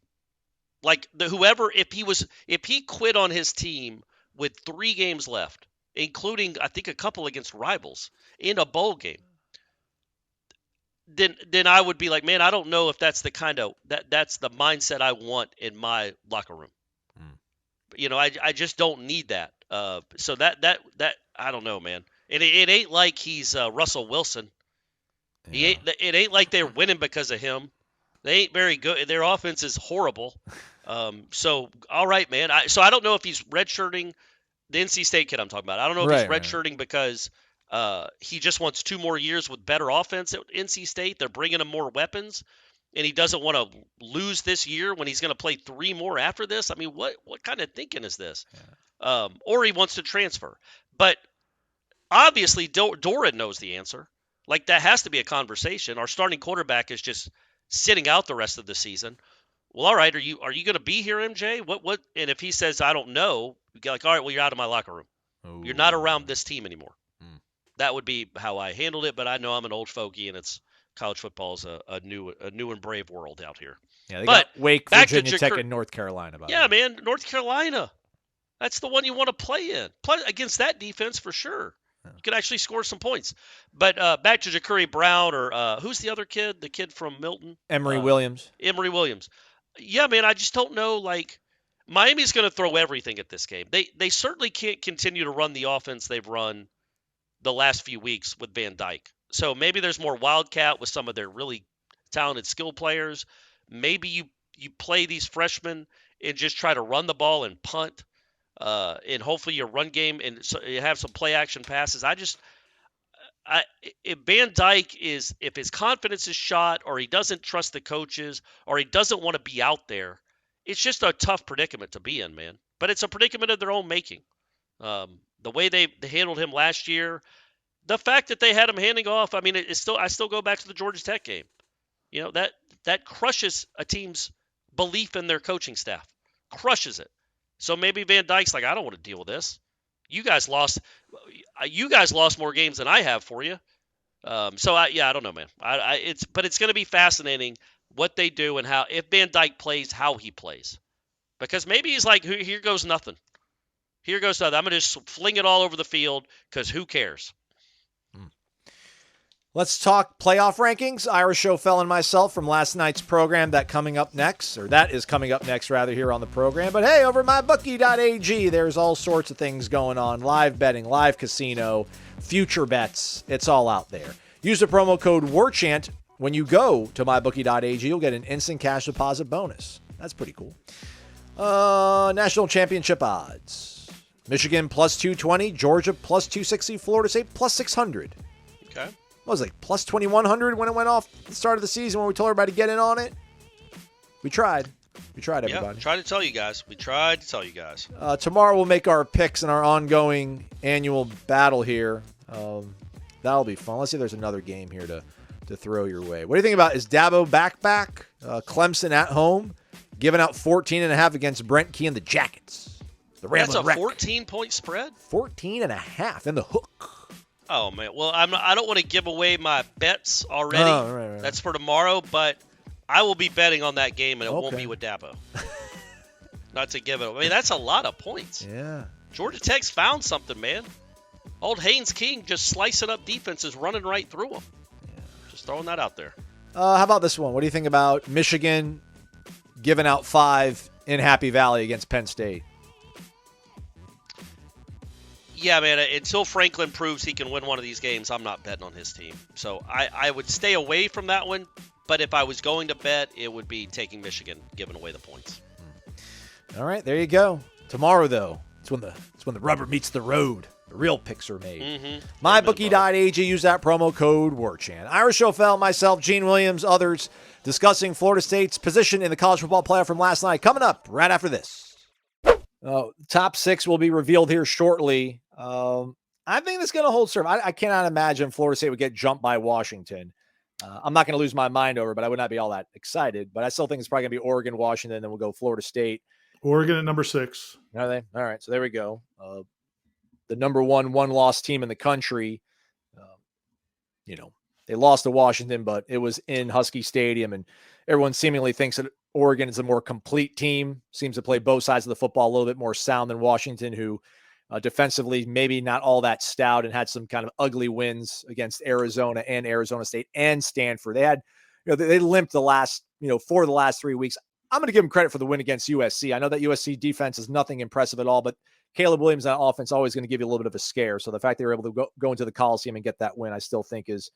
Like, if he quit on his team with 3 games left, including, I think, a couple against rivals in a bowl game, then I would be like, man, I don't know if that's the that's the mindset I want in my locker room. I just don't need that. So that I don't know, man. It ain't like he's Russell Wilson. Yeah. It ain't like they're winning because of him. They ain't very good. Their offense is horrible. So all right, man. So I don't know if he's redshirting the NC State kid I'm talking about. I don't know if he's redshirting because he just wants 2 more years with better offense at NC State. They're bringing him more weapons, and he doesn't want to lose this year when he's going to play 3 more after this. I mean, what kind of thinking is this? Yeah. Or he wants to transfer. But obviously, Doran knows the answer. Like, that has to be a conversation. Our starting quarterback is just sitting out the rest of the season. Well, all right, are you going to be here, MJ? What? And if he says I don't know, you get like, all right, well, you're out of my locker room. Ooh. You're not around this team anymore. That would be how I handled it. But I know I'm an old fogey, and it's college football is a new and brave world out here. Yeah, they got Wake, Virginia Tech, and North Carolina. Man, North Carolina. That's the one you want to play in. Play against that defense for sure. You could actually score some points. But back to Ja'Cory Brown or who's the other kid? The kid from Milton? Emory Williams. Emory Williams. Yeah, man, I just don't know. Like, Miami's going to throw everything at this game. They certainly can't continue to run the offense they've run the last few weeks with Van Dyke. So maybe there's more wildcat with some of their really talented skill players. Maybe you play these freshmen and just try to run the ball and punt. And hopefully your run game and so you have some play action passes. If Van Dyke if his confidence is shot or he doesn't trust the coaches or he doesn't want to be out there, it's just a tough predicament to be in, man. But it's a predicament of their own making. The way they handled him last year, the fact that they had him handing off, I mean, I still go back to the Georgia Tech game. You know, that crushes a team's belief in their coaching staff. Crushes it. So maybe Van Dyke's like, I don't want to deal with this. You guys lost more games than I have for you. I don't know, man. But it's going to be fascinating what they do and how, if Van Dyke plays, how he plays. Because maybe he's like, here goes nothing. Here goes nothing. I'm going to just fling it all over the field because who cares? Let's talk playoff rankings. Ira Schoffel and myself from last night's program that is coming up next here on the program. But hey, over at mybookie.ag, there's all sorts of things going on. Live betting, live casino, future bets. It's all out there. Use the promo code WARCHANT when you go to mybookie.ag. You'll get an instant cash deposit bonus. That's pretty cool. National championship odds. Michigan plus 220, Georgia plus 260, Florida State plus 600. Okay. What was it, like plus 2,100 when it went off at the start of the season when we told everybody to get in on it? We tried. Everybody. Yeah, tried to tell you guys. We tried to tell you guys. Tomorrow we'll make our picks in our ongoing annual battle here. That'll be fun. Let's see if there's another game here to throw your way. What do you think about, is Dabo back? Clemson at home, giving out 14.5 against Brent Key and the Jackets. The Ramblin' That's a 14-point spread? 14.5 in the hook. Oh, man. Well, I don't want to give away my bets already. Oh, right. That's for tomorrow, but I will be betting on that game, and it won't be with Dabo. Not to give it away. I mean, that's a lot of points. Yeah. Georgia Tech's found something, man. Old Haynes King just slicing up defenses, running right through them. Yeah. Just throwing that out there. How about this one? What do you think about Michigan giving out 5 in Happy Valley against Penn State? Yeah, man, until Franklin proves he can win one of these games, I'm not betting on his team. So I would stay away from that one, but if I was going to bet, it would be taking Michigan, giving away the points. All right, there you go. Tomorrow, though, it's when the rubber meets the road. The real picks are made. Mm-hmm. MyBookie.ag, use that promo code WARCHANT. Ira Schoffel, myself, Gene Williams, others discussing Florida State's position in the college football playoff from last night. Coming up right after this. Top 6 will be revealed here shortly. I think it's going to hold serve. I cannot imagine Florida State would get jumped by Washington. I'm not going to lose my mind over it, but I would not be all that excited. But I still think it's probably going to be Oregon, Washington, then we'll go Florida State. Oregon at number 6. Are they? All right, so there we go. The number one-loss team in the country. They lost to Washington, but it was in Husky Stadium, and everyone seemingly thinks that Oregon is a more complete team, seems to play both sides of the football a little bit more sound than Washington, who defensively maybe not all that stout and had some kind of ugly wins against Arizona and Arizona State and Stanford. They had, they limped the last, 4 of the last 3 weeks. I'm going to give them credit for the win against USC. I know that USC defense is nothing impressive at all, but Caleb Williams on offense always going to give you a little bit of a scare. So the fact they were able to go into the Coliseum and get that win, I still think is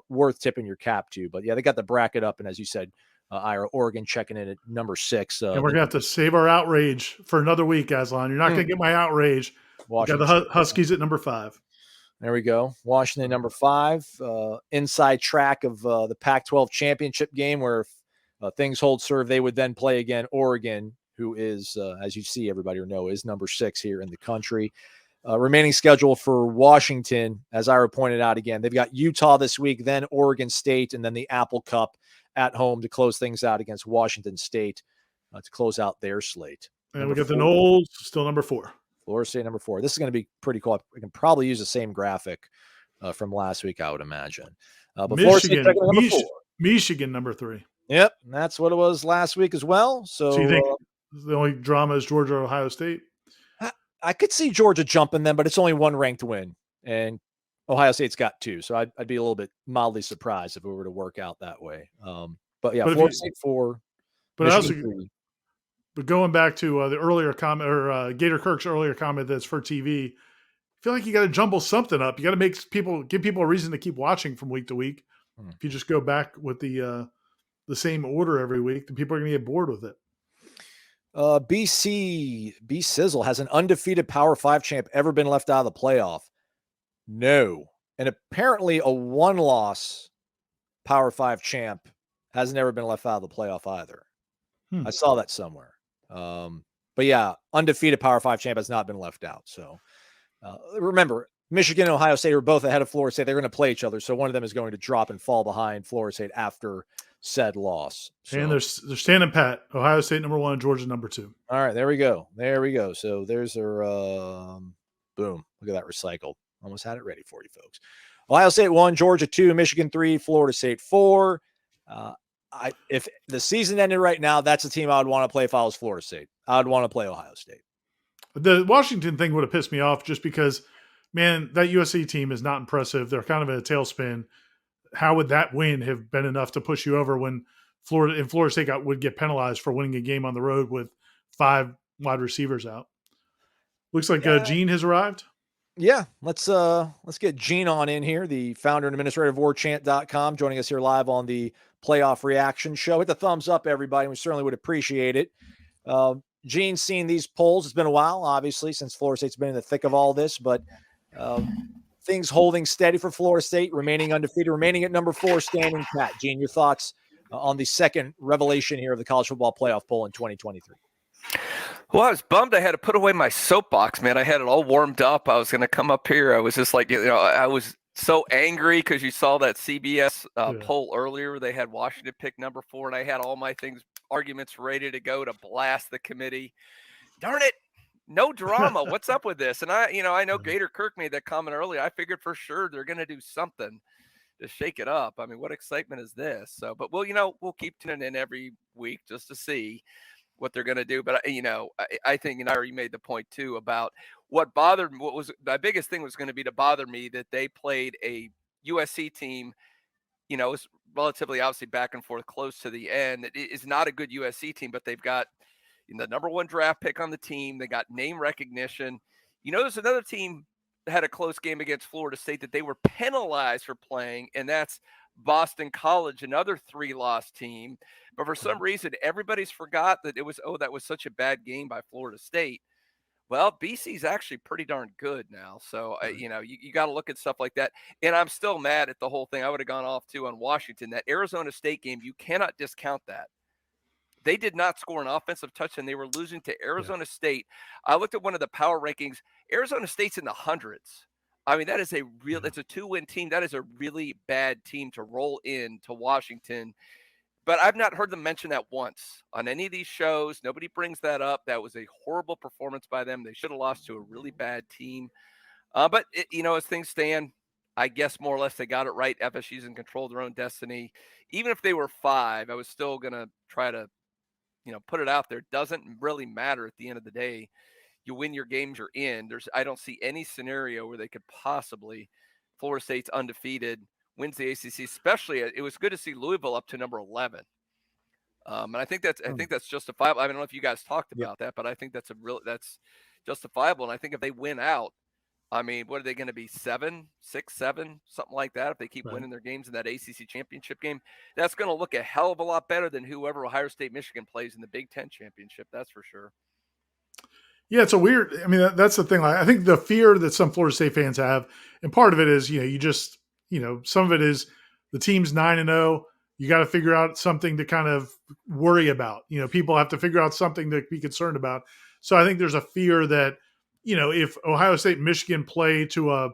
worth tipping your cap to. But yeah, they got the bracket up, and as you said, Ira, Oregon checking in at number 6. And we're gonna have to save our outrage for another week, Aslan. You're not gonna get my outrage. We got the Huskies at number 5. There we go. Washington number 5. Inside track of the Pac-12 championship game, where if things hold serve, they would then play again Oregon, who is, as you see, everybody or know, is number 6 here in the country. Remaining schedule for Washington, as Ira pointed out again, they've got Utah this week, then Oregon State, and then the Apple Cup at home to close things out against Washington State to close out their slate. And we got the Noles, still number 4. Florida State number 4. This is going to be pretty cool. We can probably use the same graphic from last week, I would imagine. But Michigan number 3. Yep, that's what it was last week as well. So you think the only drama is Georgia, Ohio State? I could see Georgia jumping them, but it's only one ranked win, and Ohio State's got 2. So I'd be a little bit mildly surprised if it were to work out that way. But yeah, Florida State 4. But going back to the earlier comment, or Gator Kirk's earlier comment that's for TV, I feel like you got to jumble something up. You got to give people a reason to keep watching from week to week. If you just go back with the same order every week, then people are going to get bored with it. B Sizzle, has an undefeated Power 5 champ ever been left out of the playoff? No. And apparently a 1-loss Power 5 champ has never been left out of the playoff either. I saw that somewhere. But yeah, undefeated Power 5 champ has not been left out. So remember, Michigan and Ohio State are both ahead of Florida State. They're going to play each other. So one of them is going to drop and fall behind Florida State after said loss. So, and they're standing pat. Ohio State number 1, Georgia number 2. All right, there we go. So there's their boom. Look at that recycled. Almost had it ready for you folks. Ohio State 1, Georgia 2, Michigan 3, Florida State 4. If the season ended right now, that's the team I would want to play if I was Florida State. I would want to play Ohio State. The Washington thing would have pissed me off just because, man, that USC team is not impressive. They're kind of in a tailspin. How would that win have been enough to push you over when Florida State would get penalized for winning a game on the road with 5 wide receivers out? Looks like Gene has arrived. Yeah, let's get Gene on in here, the founder and administrator of waning.com, joining us here live on the playoff reaction show. Hit the thumbs up, everybody. We certainly would appreciate it. Gene's seen these polls. It's been a while, obviously, since Florida State's been in the thick of all this, but things holding steady for Florida State, remaining undefeated, remaining at number 4, standing pat. Gene, your thoughts on the second revelation here of the college football playoff poll in 2023? Well, I was bummed I had to put away my soapbox, man. I had it all warmed up. I was going to come up here. I was just like, I was so angry because you saw that CBS poll earlier. They had Washington pick number 4, and I had all my arguments ready to go to blast the committee. Darn it. No drama. What's up with this? And I know Gator Kirk made that comment earlier. I figured for sure they're going to do something to shake it up. I mean, what excitement is this? So, but we'll keep tuning in every week just to see what they're going to do. But I think, and I already made the point too about what bothered me. What was my biggest thing was going to be to bother me that they played a USC team. It was relatively obviously back and forth close to the end. It is not a good USC team, but they've got the number 1 draft pick on the team. They got name recognition. There's another team that had a close game against Florida State that they were penalized for playing, and that's Boston College, another 3-loss team. But for some reason, everybody's forgot that that was such a bad game by Florida State. Well, BC's actually pretty darn good now. So, you got to look at stuff like that. And I'm still mad at the whole thing. I would have gone off too on Washington. That Arizona State game, you cannot discount that. They did not score an offensive touchdown. They were losing to Arizona State. I looked at one of the power rankings. Arizona State's in the hundreds. I mean, that is it's a 2-win team. That is a really bad team to roll in to Washington. But I've not heard them mention that once on any of these shows. Nobody brings that up. That was a horrible performance by them. They should have lost to a really bad team. But as things stand, I guess more or less they got it right. FSU's in control of their own destiny. Even if they were 5, I was still going to try to put it out there. It doesn't really matter at the end of the day. You win your games, you're in. I don't see any scenario where they could possibly, Florida State's undefeated, wins the ACC, especially it was good to see Louisville up to number 11. And I think that's justifiable. I don't know if you guys talked about that, but I think that's justifiable. And I think if they win out, I mean, what are they going to be? 7, 6, 7, something like that. If they keep winning their games in that ACC championship game, that's going to look a hell of a lot better than whoever Ohio State, Michigan plays in the Big Ten championship. That's for sure. Yeah, it's a weird. I mean, that's the thing. I think the fear that some Florida State fans have, and part of it is, some of it is the team's 9-0. You got to figure out something to kind of worry about. People have to figure out something to be concerned about. So I think there's a fear that, if Ohio State and Michigan play to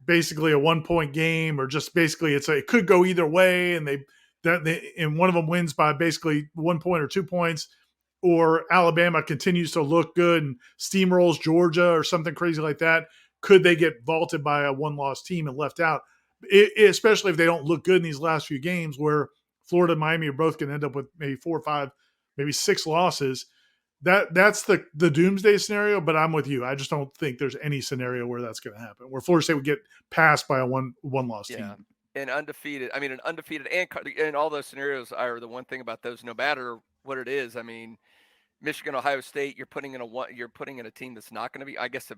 basically a 1-point game, or just basically it could go either way, and and one of them wins by basically 1 point or 2 points, or Alabama continues to look good and steamrolls Georgia or something crazy like that, could they get vaulted by a one-loss team and left out? Especially if they don't look good in these last few games, where Florida and Miami are both going to end up with maybe 4 or 5, maybe 6 losses. That's the doomsday scenario, but I'm with you. I just don't think there's any scenario where that's going to happen, where Florida State would get passed by a one-loss team. And undefeated. I mean, an undefeated and all those scenarios are the one thing about those, no matter what it is. I mean, Michigan, Ohio State, you're putting in a team that's not going to be, I guess,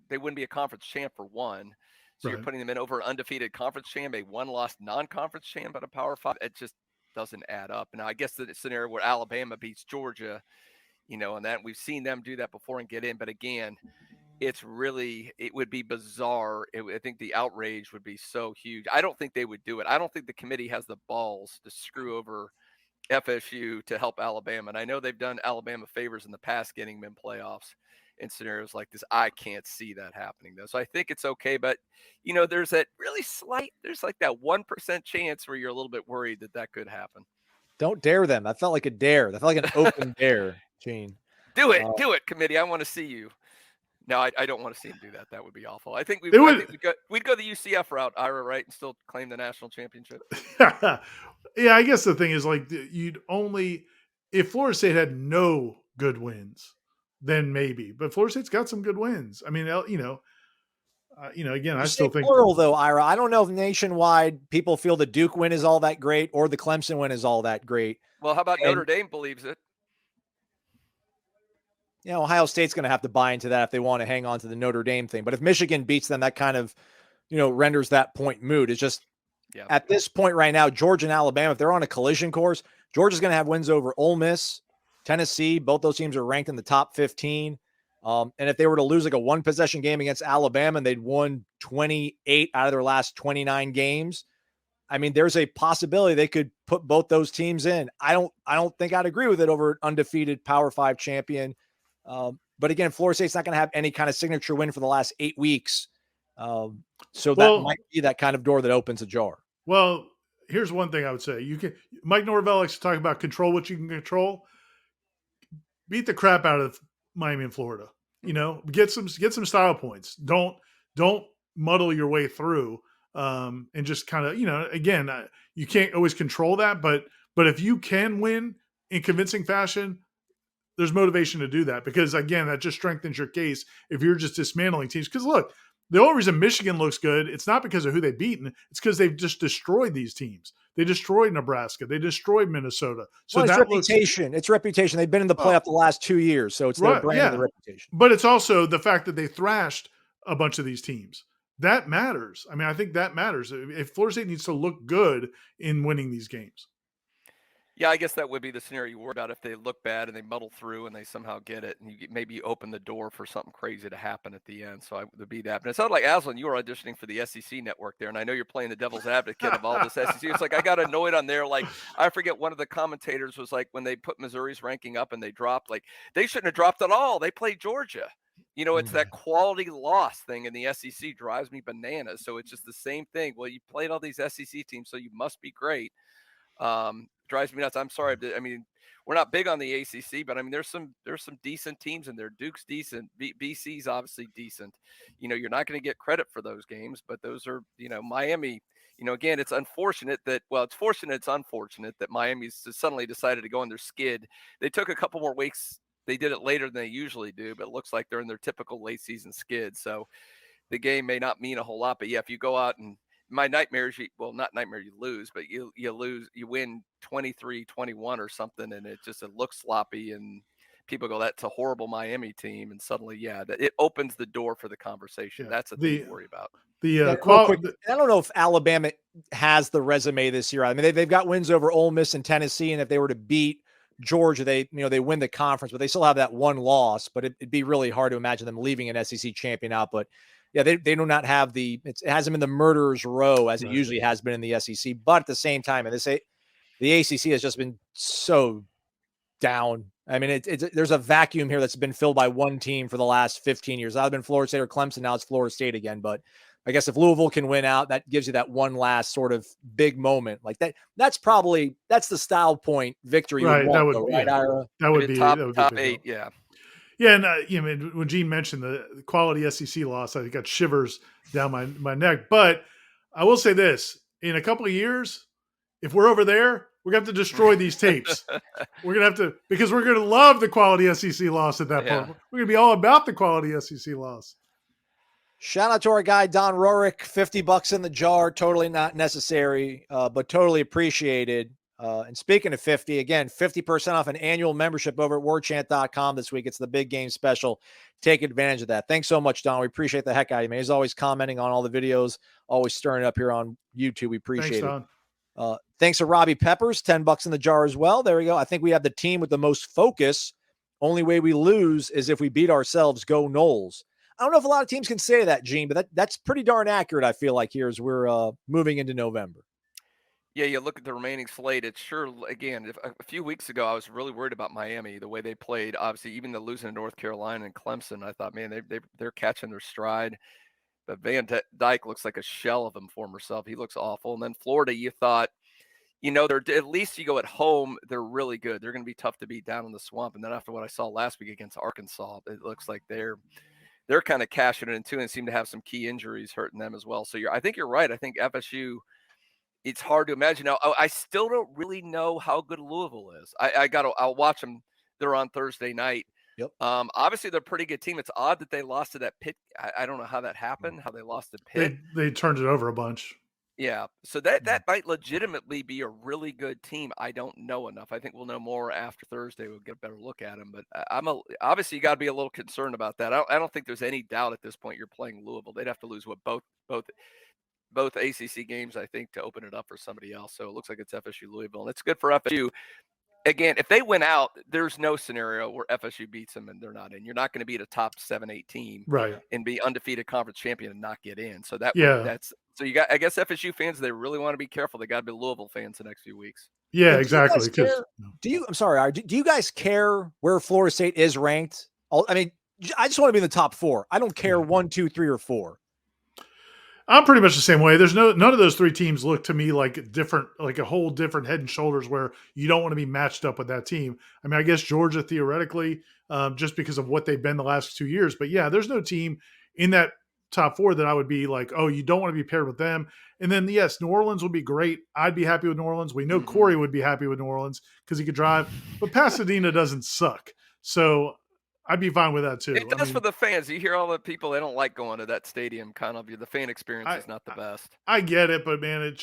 they wouldn't be a conference champ for one. So You're putting them in over an undefeated conference champ, a one-loss non-conference champ at a Power 5. It just doesn't add up. And I guess the scenario where Alabama beats Georgia, and that we've seen them do that before and get in. But again, it would be bizarre. I think the outrage would be so huge. I don't think they would do it. I don't think the committee has the balls to screw over FSU to help Alabama. And I know they've done Alabama favors in the past, getting them in playoffs in scenarios like this. I can't see that happening though. So I think it's okay. But, there's that really there's like that 1% chance where you're a little bit worried that could happen. Don't dare them. That felt like a dare. That felt like an open dare, Gene. Do it, committee. I want to see you. No, I don't want to see him do that. That would be awful. I think we'd go the UCF route, Ira, right, and still claim the national championship. Yeah, I guess the thing is, like, if Florida State had no good wins, then maybe. But Florida State's got some good wins. I mean, again, I still think plural though, Ira. I don't know if nationwide people feel the Duke win is all that great or the Clemson win is all that great. Well, how about Notre Dame believes it? Ohio State's going to have to buy into that if they want to hang on to the Notre Dame thing. But if Michigan beats them, that kind of, renders that point moot. It's just at this point right now, Georgia and Alabama, if they're on a collision course, Georgia's going to have wins over Ole Miss, Tennessee. Both those teams are ranked in the top 15. And if they were to lose like a 1-possession game against Alabama and they'd won 28 out of their last 29 games, I mean, there's a possibility they could put both those teams in. I don't think I'd agree with it over an undefeated Power 5 champion. But again, Florida State's not going to have any kind of signature win for the last 8 weeks. So that might be that kind of door that opens ajar. Well, here's one thing I would say. Mike Norvell likes to talk about control what you can control. Beat the crap out of Miami and Florida. Get some style points. Don't muddle your way through. And just kind of, again, you can't always control that, but if you can win in convincing fashion, there's motivation to do that, because again, that just strengthens your case if you're just dismantling teams. Because look, the only reason Michigan looks good, it's not because of who they've beaten. It's because they've just destroyed these teams. They destroyed Nebraska. They destroyed Minnesota. So it's reputation. It's reputation. They've been in the playoff the last 2 years. So it's their brand and the reputation. But it's also the fact that they thrashed a bunch of these teams. That matters. I mean, I think that matters. If Florida State needs to look good in winning these games. Yeah, I guess that would be the scenario you worry about if they look bad and they muddle through and they somehow get it, and maybe open the door for something crazy to happen at the end. So I would be that. But it sounded like, Aslan, you were auditioning for the SEC network there, and I know you're playing the devil's advocate of all this SEC. It's like I got annoyed on there. Like, I forget, one of the commentators was like, when they put Missouri's ranking up and they dropped, like, they shouldn't have dropped at all. They played Georgia. It's that quality loss thing in the SEC drives me bananas. So it's just the same thing. Well, you played all these SEC teams, so you must be great. Drives me nuts. I'm sorry. I mean, we're not big on the ACC, but I mean, there's some decent teams in there. Duke's decent. BC's obviously decent. You're not going to get credit for those games, but those are, Miami. Again, it's unfortunate that, it's unfortunate that Miami's suddenly decided to go on their skid. They took a couple more weeks. They did it later than they usually do, but it looks like they're in their typical late season skid. So the game may not mean a whole lot, but yeah, if you go out and my nightmare is not nightmare, you lose, but you win 23-21 or something, and it looks sloppy, and people go, that's a horrible Miami team. And suddenly, it opens the door for the conversation. Yeah. That's the thing to worry about. I don't know if Alabama has the resume this year. I mean, they've got wins over Ole Miss and Tennessee, and if they were to beat Georgia, they win the conference, but they still have that one loss. But it'd be really hard to imagine them leaving an SEC champion out. But yeah, they do not have it hasn't been the murderer's row as it usually has been in the SEC. But at the same time, and the ACC has just been so down. I mean, there's a vacuum here that's been filled by one team for the last 15 years. I've been Florida State or Clemson. Now it's Florida State again. But I guess if Louisville can win out, that gives you that one last sort of big moment like that. That's the style point victory. Right. That would be top 8. Yeah. Yeah. And when Gene mentioned the quality SEC loss, I got shivers down my neck. But I will say this: in a couple of years, if we're over there, we're going to have to destroy these tapes. We're going to have to, because we're going to love the quality SEC loss at that point. We're going to be all about the quality SEC loss. Shout out to our guy, Don Rorick, $50 in the jar. Totally not necessary, but totally appreciated. And speaking of 50, again, 50% off an annual membership over at warchant.com this week. It's the big game special. Take advantage of that. Thanks so much, Don. We appreciate the heck out of you, man. He's always commenting on all the videos, always stirring up here on YouTube. We appreciate it. Don. Thanks to Robbie Peppers, $10 in the jar as well. There we go. I think we have the team with the most focus. Only way we lose is if we beat ourselves. Go Noles. I don't know if a lot of teams can say that, Gene, but that's pretty darn accurate, I feel like, here as we're moving into November. Yeah, you look at the remaining slate. It's sure, again, a few weeks ago, I was really worried about Miami, the way they played. Obviously, even the losing to North Carolina and Clemson, I thought, man, they're catching their stride. But Van Dyke looks like a shell of him former self. He looks awful. And then Florida, you thought, they're at least you go at home, they're really good. They're going to be tough to beat down in the swamp. And then after what I saw last week against Arkansas, it looks like they're kind of cashing it in too, and seem to have some key injuries hurting them as well. So I think you're right. I think FSU, it's hard to imagine. Now, I still don't really know how good Louisville is. I'll watch them. They're on Thursday night. Yep. Obviously they're a pretty good team. It's odd that they lost to that Pitt. I don't know how that happened, how they lost to Pitt. They turned it over a bunch. Yeah. So that might legitimately be a really good team. I don't know enough. I think we'll know more after Thursday. We'll get a better look at them. But obviously you got to be a little concerned about that. I don't think there's any doubt at this point you're playing Louisville. They'd have to lose both ACC games, I think, to open it up for somebody else. So it looks like it's FSU Louisville, and it's good for FSU. Again, if they win out, there's no scenario where FSU beats them and they're not in. You're not going to beat a top 7-8 team, right, and be undefeated conference champion and not get in. So so you got. I guess FSU fans, they really want to be careful. They got to be Louisville fans the next few weeks. Yeah, exactly. I'm sorry. Do you guys care where Florida State is ranked? I mean, I just want to be in the top 4. I don't care 1, 2, 3, or 4. I'm pretty much the same way. There's none of those 3 teams look to me like a whole different head and shoulders where you don't want to be matched up with that team. I mean, I guess Georgia theoretically, just because of what they've been the last 2 years. But yeah, there's no team in that top 4 that I would be like, oh, you don't want to be paired with them. And then yes, New Orleans would be great. I'd be happy with New Orleans. We know Corey would be happy with New Orleans because he could drive. But Pasadena doesn't suck. So I'd be fine with that too. It does for the fans. You hear all the people, they don't like going to that stadium. Kind of the fan experience is not the best. I get it, but man,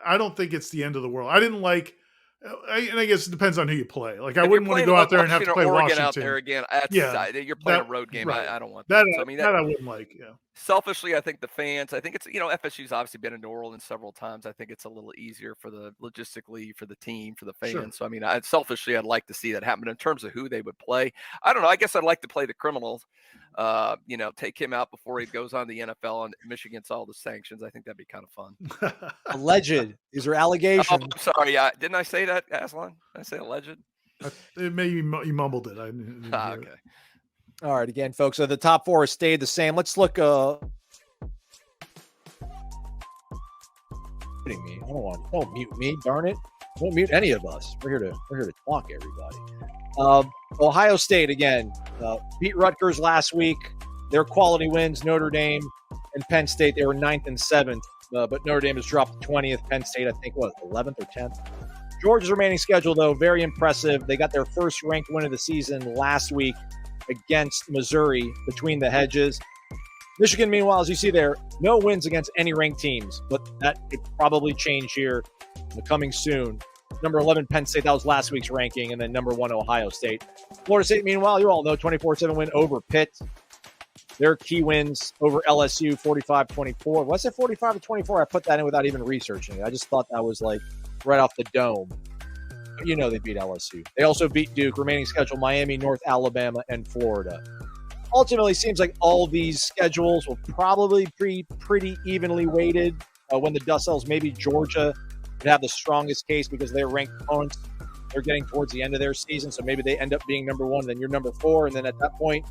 I don't think it's the end of the world. I didn't like, and I guess it depends on who you play. Like, I wouldn't want to go out there and have to play Oregon Washington out there again. You're playing a road game. Right. I don't want that. So, I mean, that I wouldn't like. Yeah. Selfishly, I think the fans. I think it's FSU's obviously been in New Orleans several times. I think it's a little easier for the logistically for the team, for the fans. Sure. So I mean, selfishly, I'd like to see that happen. In terms of who they would play, I don't know. I guess I'd like to play the Criminals. Take him out before he goes on the NFL and Michigan's all the sanctions. I think that'd be kind of fun. Alleged. These are allegations. Oh, I'm sorry. Didn't I say that, Aslan? Did I say alleged? Maybe you mumbled it. I didn't hear okay. it. All right, again, folks. So the top 4 has stayed the same. Let's look. Don't mute me, darn it! Don't mute any of us. We're here to talk, everybody. Ohio State again beat Rutgers last week. Their quality wins. Notre Dame and Penn State, they were 9th and 7th, but Notre Dame has dropped to 20th. Penn State, I think, 11th or 10th. Georgia's remaining schedule, though, very impressive. They got their first ranked win of the season last week against Missouri between the hedges. Michigan, meanwhile, as you see there, no wins against any ranked teams, but that could probably change here coming soon. Number 11, Penn State. That was last week's ranking. And then number 1, Ohio State. Florida State, meanwhile, you all know, 24-7 win over Pitt. Their key wins over LSU, 45-24. Was it 45-24? I put that in without even researching it. I just thought that was like right off the dome. But you know they beat LSU. They also beat Duke. Remaining schedule, Miami, North Alabama, and Florida. Ultimately, seems like all these schedules will probably be pretty evenly weighted. When the dust settles, maybe Georgia would have the strongest case because they're ranked opponents. They're getting towards the end of their season, so maybe they end up being number 1, then you're number 4, and then at that point,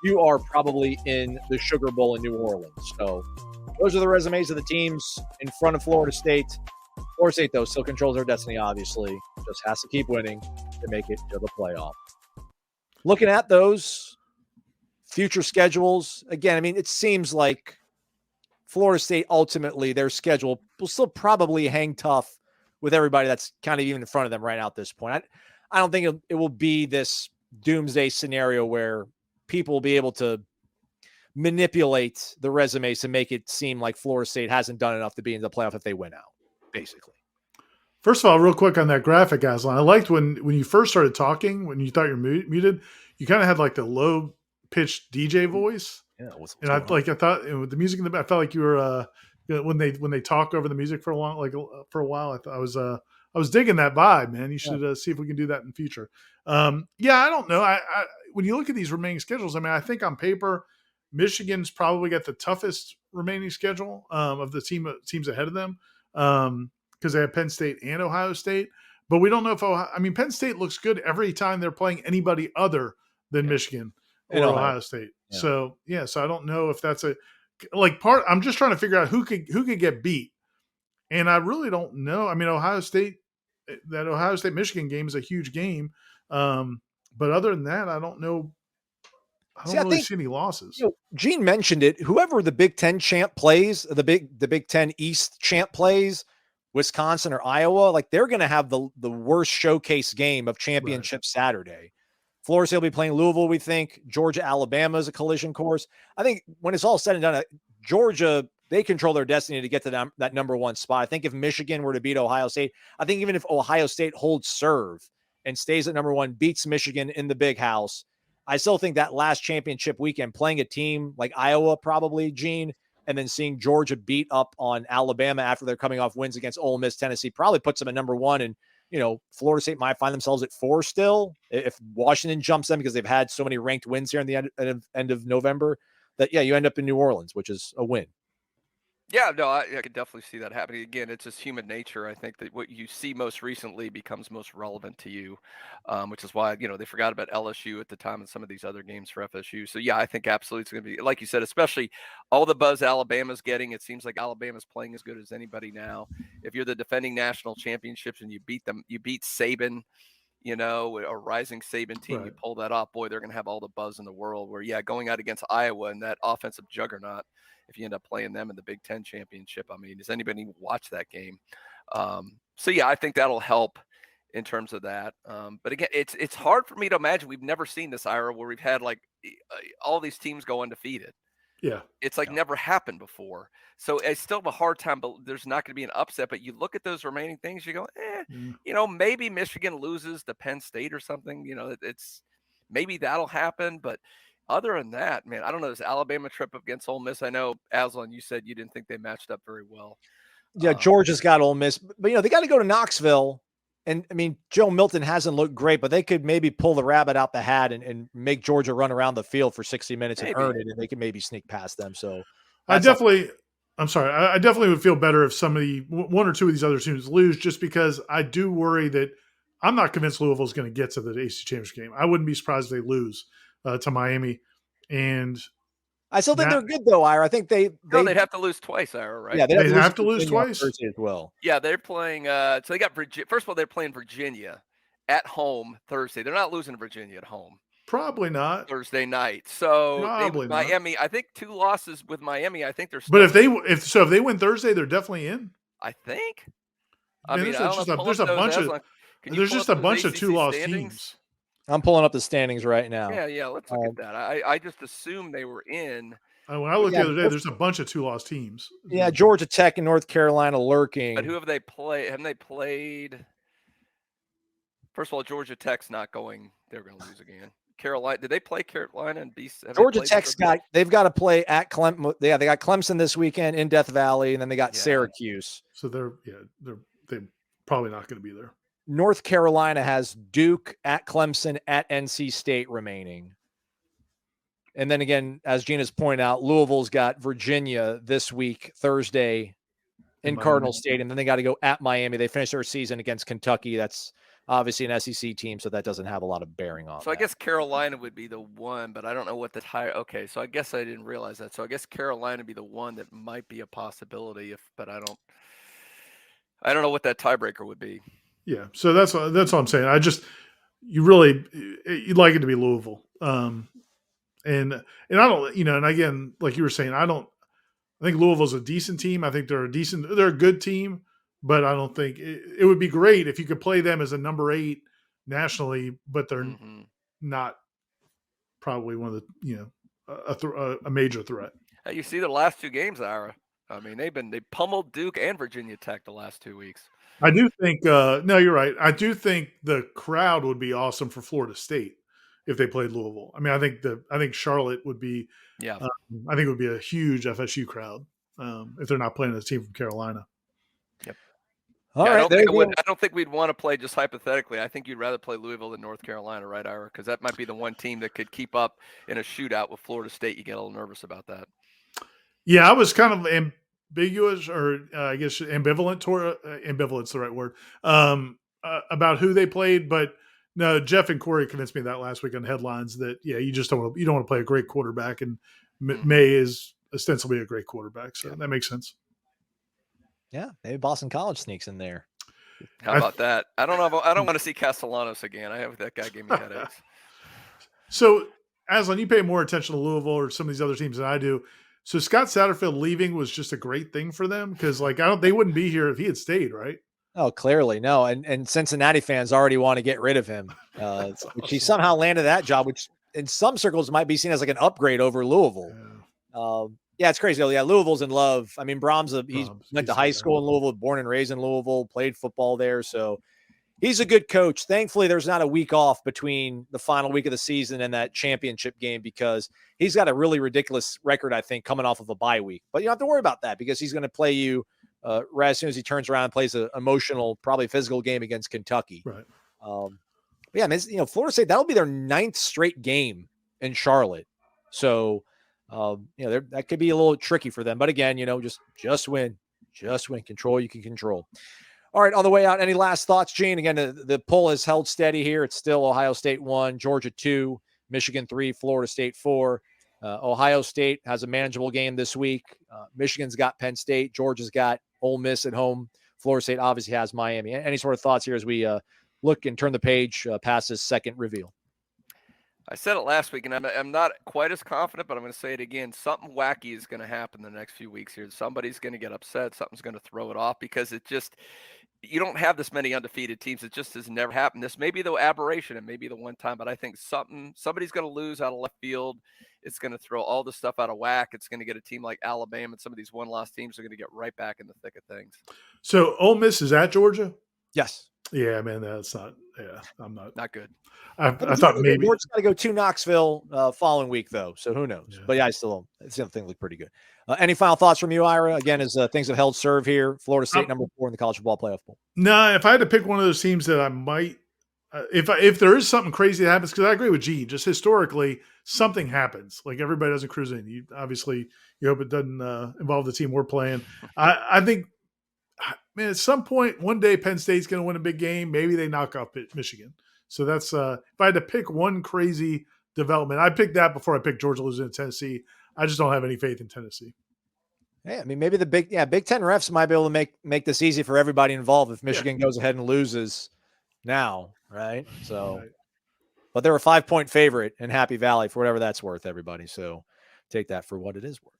you are probably in the Sugar Bowl in New Orleans. So those are the resumes of the teams in front of Florida State. Florida State, though, still controls their destiny, obviously. Just has to keep winning to make it to the playoff. Looking at those future schedules, again, I mean, it seems like Florida State, ultimately, their schedule will still probably hang tough with everybody that's kind of even in front of them right now at this point. I don't think it will be this doomsday scenario where people will be able to manipulate the resumes to make it seem like Florida State hasn't done enough to be in the playoff if they win out, basically. First of all, real quick on that graphic, Aslan, I liked when you first started talking, when you thought you're muted, you kind of had like the low pitched DJ voice. Yeah, and I thought with the music in the back, I felt like you were when they talk over the music for a while. I was digging that vibe, man. You should see if we can do that in the future. I don't know. I when you look at these remaining schedules, I mean, I think on paper, Michigan's probably got the toughest remaining schedule of the teams ahead of them because they have Penn State and Ohio State. But we don't know if Penn State looks good every time they're playing anybody other than Michigan or Ohio State. Yeah. So I don't know if that's I'm just trying to figure out who could get beat. And I really don't know. I mean, that Ohio State Michigan game is a huge game. But other than that, I don't know. I don't really see any losses. Gene mentioned it. Whoever the Big Ten champ plays, the Big Ten East champ plays, Wisconsin or Iowa, like they're going to have the worst showcase game of championship Saturday. Florida State will be playing Louisville, we think. Georgia, Alabama is a collision course. I think when it's all said and done, Georgia, they control their destiny to get to that number 1 spot. I think if Michigan were to beat Ohio State, I think even if Ohio State holds serve and stays at number 1, beats Michigan in the Big House, I still think that last championship weekend, playing a team like Iowa probably, Gene, and then seeing Georgia beat up on Alabama after they're coming off wins against Ole Miss, Tennessee, probably puts them at number 1. And, Florida State might find themselves at 4 still. If Washington jumps them because they've had so many ranked wins here in the end of November, that, you end up in New Orleans, which is a win. Yeah, no, I could definitely see that happening. Again, it's just human nature. I think that what you see most recently becomes most relevant to you, which is why, they forgot about LSU at the time and some of these other games for FSU. So, I think absolutely it's going to be, like you said, especially all the buzz Alabama's getting. It seems like Alabama's playing as good as anybody now. If you're the defending national championships and you beat them, you beat Saban, a rising Saban team, You pull that off, boy, they're going to have all the buzz in the world where, going out against Iowa and that offensive juggernaut, if you end up playing them in the Big Ten championship, I mean, does anybody watch that game? I think that'll help in terms of that. But again, it's hard for me to imagine. We've never seen this era where we've had like all these teams go undefeated. Yeah. It's like never happened before. So I still have a hard time, but there's not going to be an upset. But you look at those remaining things, you go, maybe Michigan loses to Penn State or something. It's maybe that'll happen, but other than that, man, I don't know. This Alabama trip against Ole Miss, I know, Aslan, you said you didn't think they matched up very well. Yeah, Georgia's got Ole Miss. But, they got to go to Knoxville. And, I mean, Joe Milton hasn't looked great, but they could maybe pull the rabbit out the hat and make Georgia run around the field for 60 minutes and earn it, and they can maybe sneak past them. So I definitely would feel better if one or two of these other teams lose, just because I do worry that I'm not convinced Louisville's going to get to the AC Championship game. I wouldn't be surprised if they lose to Miami. And I still think they're good, though, Ira. I think they'd have to lose twice, Ira, right? Yeah, they'd have to lose twice as well. Yeah, they're playing. So they got Virginia. First of all, they're playing Virginia at home Thursday. They're not losing to Virginia at home. Probably not Thursday night. So Miami. I think 2 losses with Miami. I think they're. But if they win Thursday, they're definitely in. I think. There's just a bunch of 2-loss teams. I'm pulling up the standings right now. Yeah. Let's look at that. I just assumed they were in. When I looked the other day, there's a bunch of 2-loss teams. Yeah, Georgia Tech and North Carolina lurking. But who have they played? Haven't they played? First of all, Georgia Tech's not going. They're going to lose again. Carolina, did they play Carolina and BC? Georgia Tech's they've got to play at Clemson. Yeah, they got Clemson this weekend in Death Valley, and then they got Syracuse. So they're probably not going to be there. North Carolina has Duke at Clemson at NC State remaining. And then again, as Gina's pointed out, Louisville's got Virginia this week, Thursday in Cardinal Stadium. Then they got to go at Miami. They finish their season against Kentucky. That's obviously an SEC team, so that doesn't have a lot of bearing on. So I guess Carolina would be the one, but I don't know what the higher. Okay, so I guess I didn't realize that. So I guess Carolina would be the one that might be a possibility. But I don't know what that tiebreaker would be. Yeah, so that's what I'm saying. You'd like it to be Louisville, and I don't, and again, like you were saying, I think Louisville's a decent team. I think they're a good team. But I don't think it would be great if you could play them as a number 8 nationally, but they're not probably one of the, a major threat. You see the last 2 games, Ira. I mean, they pummeled Duke and Virginia Tech the last 2 weeks. I do think, no, you're right. I do think the crowd would be awesome for Florida State if they played Louisville. I mean, I think Charlotte would be, I think it would be a huge FSU crowd if they're not playing a team from Carolina. Yep. All right, I don't think we'd want to play just hypothetically. I think you'd rather play Louisville than North Carolina, right, Ira? Because that might be the one team that could keep up in a shootout with Florida State. You get a little nervous about that. Yeah, I was kind of ambiguous, or I guess ambivalent. Ambivalent's the right word. About who they played, but no, Jeff and Corey convinced me that last week on headlines that you just don't want to play a great quarterback, and May is ostensibly a great quarterback, so that makes sense. Yeah, maybe Boston College sneaks in there. How about that? I don't want to see Castellanos again. That guy gave me headaches. So, Aslan, you pay more attention to Louisville or some of these other teams than I do. So Scott Satterfield leaving was just a great thing for them because, they wouldn't be here if he had stayed, right? Oh, clearly no. And Cincinnati fans already want to get rid of him. Which he somehow landed that job, which in some circles might be seen as like an upgrade over Louisville. Yeah. It's crazy. Yeah, Louisville's in love. I mean, Brahms went to high school in Louisville, born and raised in Louisville, played football there. So he's a good coach. Thankfully, there's not a week off between the final week of the season and that championship game because he's got a really ridiculous record, I think, coming off of a bye week. But you don't have to worry about that because he's going to play you right as soon as he turns around and plays an emotional, probably physical game against Kentucky. Right. Yeah, Florida State, that'll be their 9th straight game in Charlotte. So, that could be a little tricky for them. But again, just win. Just win. Control you can control. All right, on the way out, any last thoughts, Gene? Again, the poll has held steady here. It's still Ohio State 1, Georgia 2, Michigan 3, Florida State 4. Ohio State has a manageable game this week. Michigan's got Penn State. Georgia's got Ole Miss at home. Florida State obviously has Miami. Any sort of thoughts here as we look and turn the page past this second reveal? I said it last week, and I'm not quite as confident, but I'm going to say it again. Something wacky is going to happen the next few weeks here. Somebody's going to get upset. Something's going to throw it off because you don't have this many undefeated teams. It just has never happened. This may be the aberration and maybe the one time, but I think somebody's going to lose out of left field. It's going to throw all the stuff out of whack. It's going to get a team like Alabama and some of these one-loss teams are going to get right back in the thick of things. So Ole Miss is at Georgia? Yes. Yeah, man, that's not. Yeah, I'm not good. I thought maybe Georgia's got to go to Knoxville following week though, so who knows? Yeah. But yeah, it's the thing looked pretty good. Any final thoughts from you, Ira? Again, as things have held serve here, Florida State number 4 in the college football playoff poll. No, if I had to pick one of those teams that I might, if there is something crazy that happens, because I agree with G, just historically something happens. Like everybody doesn't cruise in. You hope it doesn't involve the team we're playing. I think. Man, at some point, one day Penn State's going to win a big game. Maybe they knock off Michigan. So that's if I had to pick one crazy development, I'd pick that before I pick Georgia losing to Tennessee. I just don't have any faith in Tennessee. Yeah, I mean, maybe the Big Ten refs might be able to make this easy for everybody involved if Michigan goes ahead and loses now, right? So, but they're a 5-point favorite in Happy Valley for whatever that's worth, everybody. So take that for what it is worth.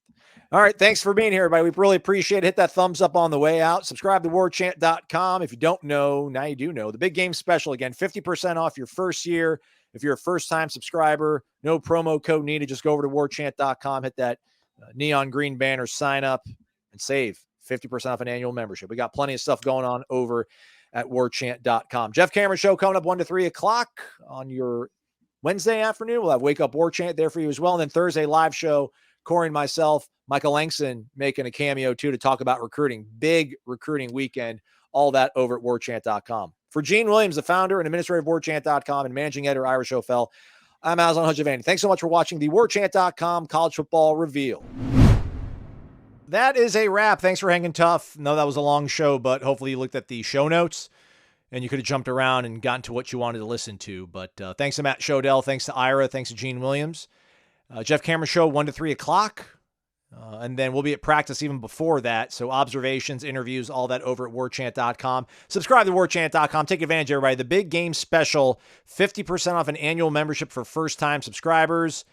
All right. Thanks for being here, everybody. We really appreciate it. Hit that thumbs up on the way out. Subscribe to warchant.com. If you don't know, now you do know. The big game special, again, 50% off your first year. If you're a first-time subscriber, no promo code needed. Just go over to warchant.com, hit that neon green banner, sign up, and save 50% off an annual membership. We got plenty of stuff going on over at warchant.com. Jeff Cameron Show coming up 1 to 3 o'clock on your Wednesday afternoon. We'll have Wake Up War Chant there for you as well. And then Thursday live show, Corey and myself, Michael Langston making a cameo too to talk about recruiting. Big recruiting weekend. All that over at warchant.com. For Gene Williams, the founder and administrator of warchant.com and managing editor Irish O'Fell, I'm Aslan Hujavani. Thanks so much for watching the warchant.com College Football Reveal. That is a wrap. Thanks for hanging tough. No, that was a long show, but hopefully you looked at the show notes and you could have jumped around and gotten to what you wanted to listen to. But thanks to Matt Shodell. Thanks to Ira. Thanks to Gene Williams. Jeff Cameron Show, 1 to 3 o'clock. And then we'll be at practice even before that. So observations, interviews, all that over at warchant.com. Subscribe to warchant.com. Take advantage, everybody. The big game special, 50% off an annual membership for first-time subscribers.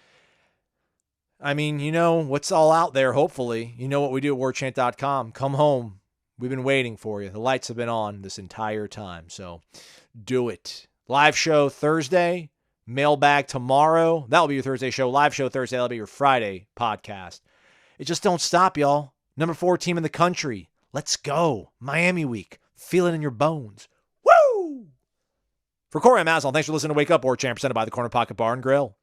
I mean, you know what's all out there, hopefully. You know what we do at warchant.com. Come home. We've been waiting for you. The lights have been on this entire time, so do it. Live show Thursday, mailbag tomorrow. That'll be your Thursday show. Live show Thursday. That'll be your Friday podcast. It just don't stop, y'all. Number 4 team in the country. Let's go. Miami week. Feel it in your bones. Woo! For Corey, I'm Aslan. Thanks for listening to Wake Up Warchant, presented by the Corner Pocket Bar and Grill.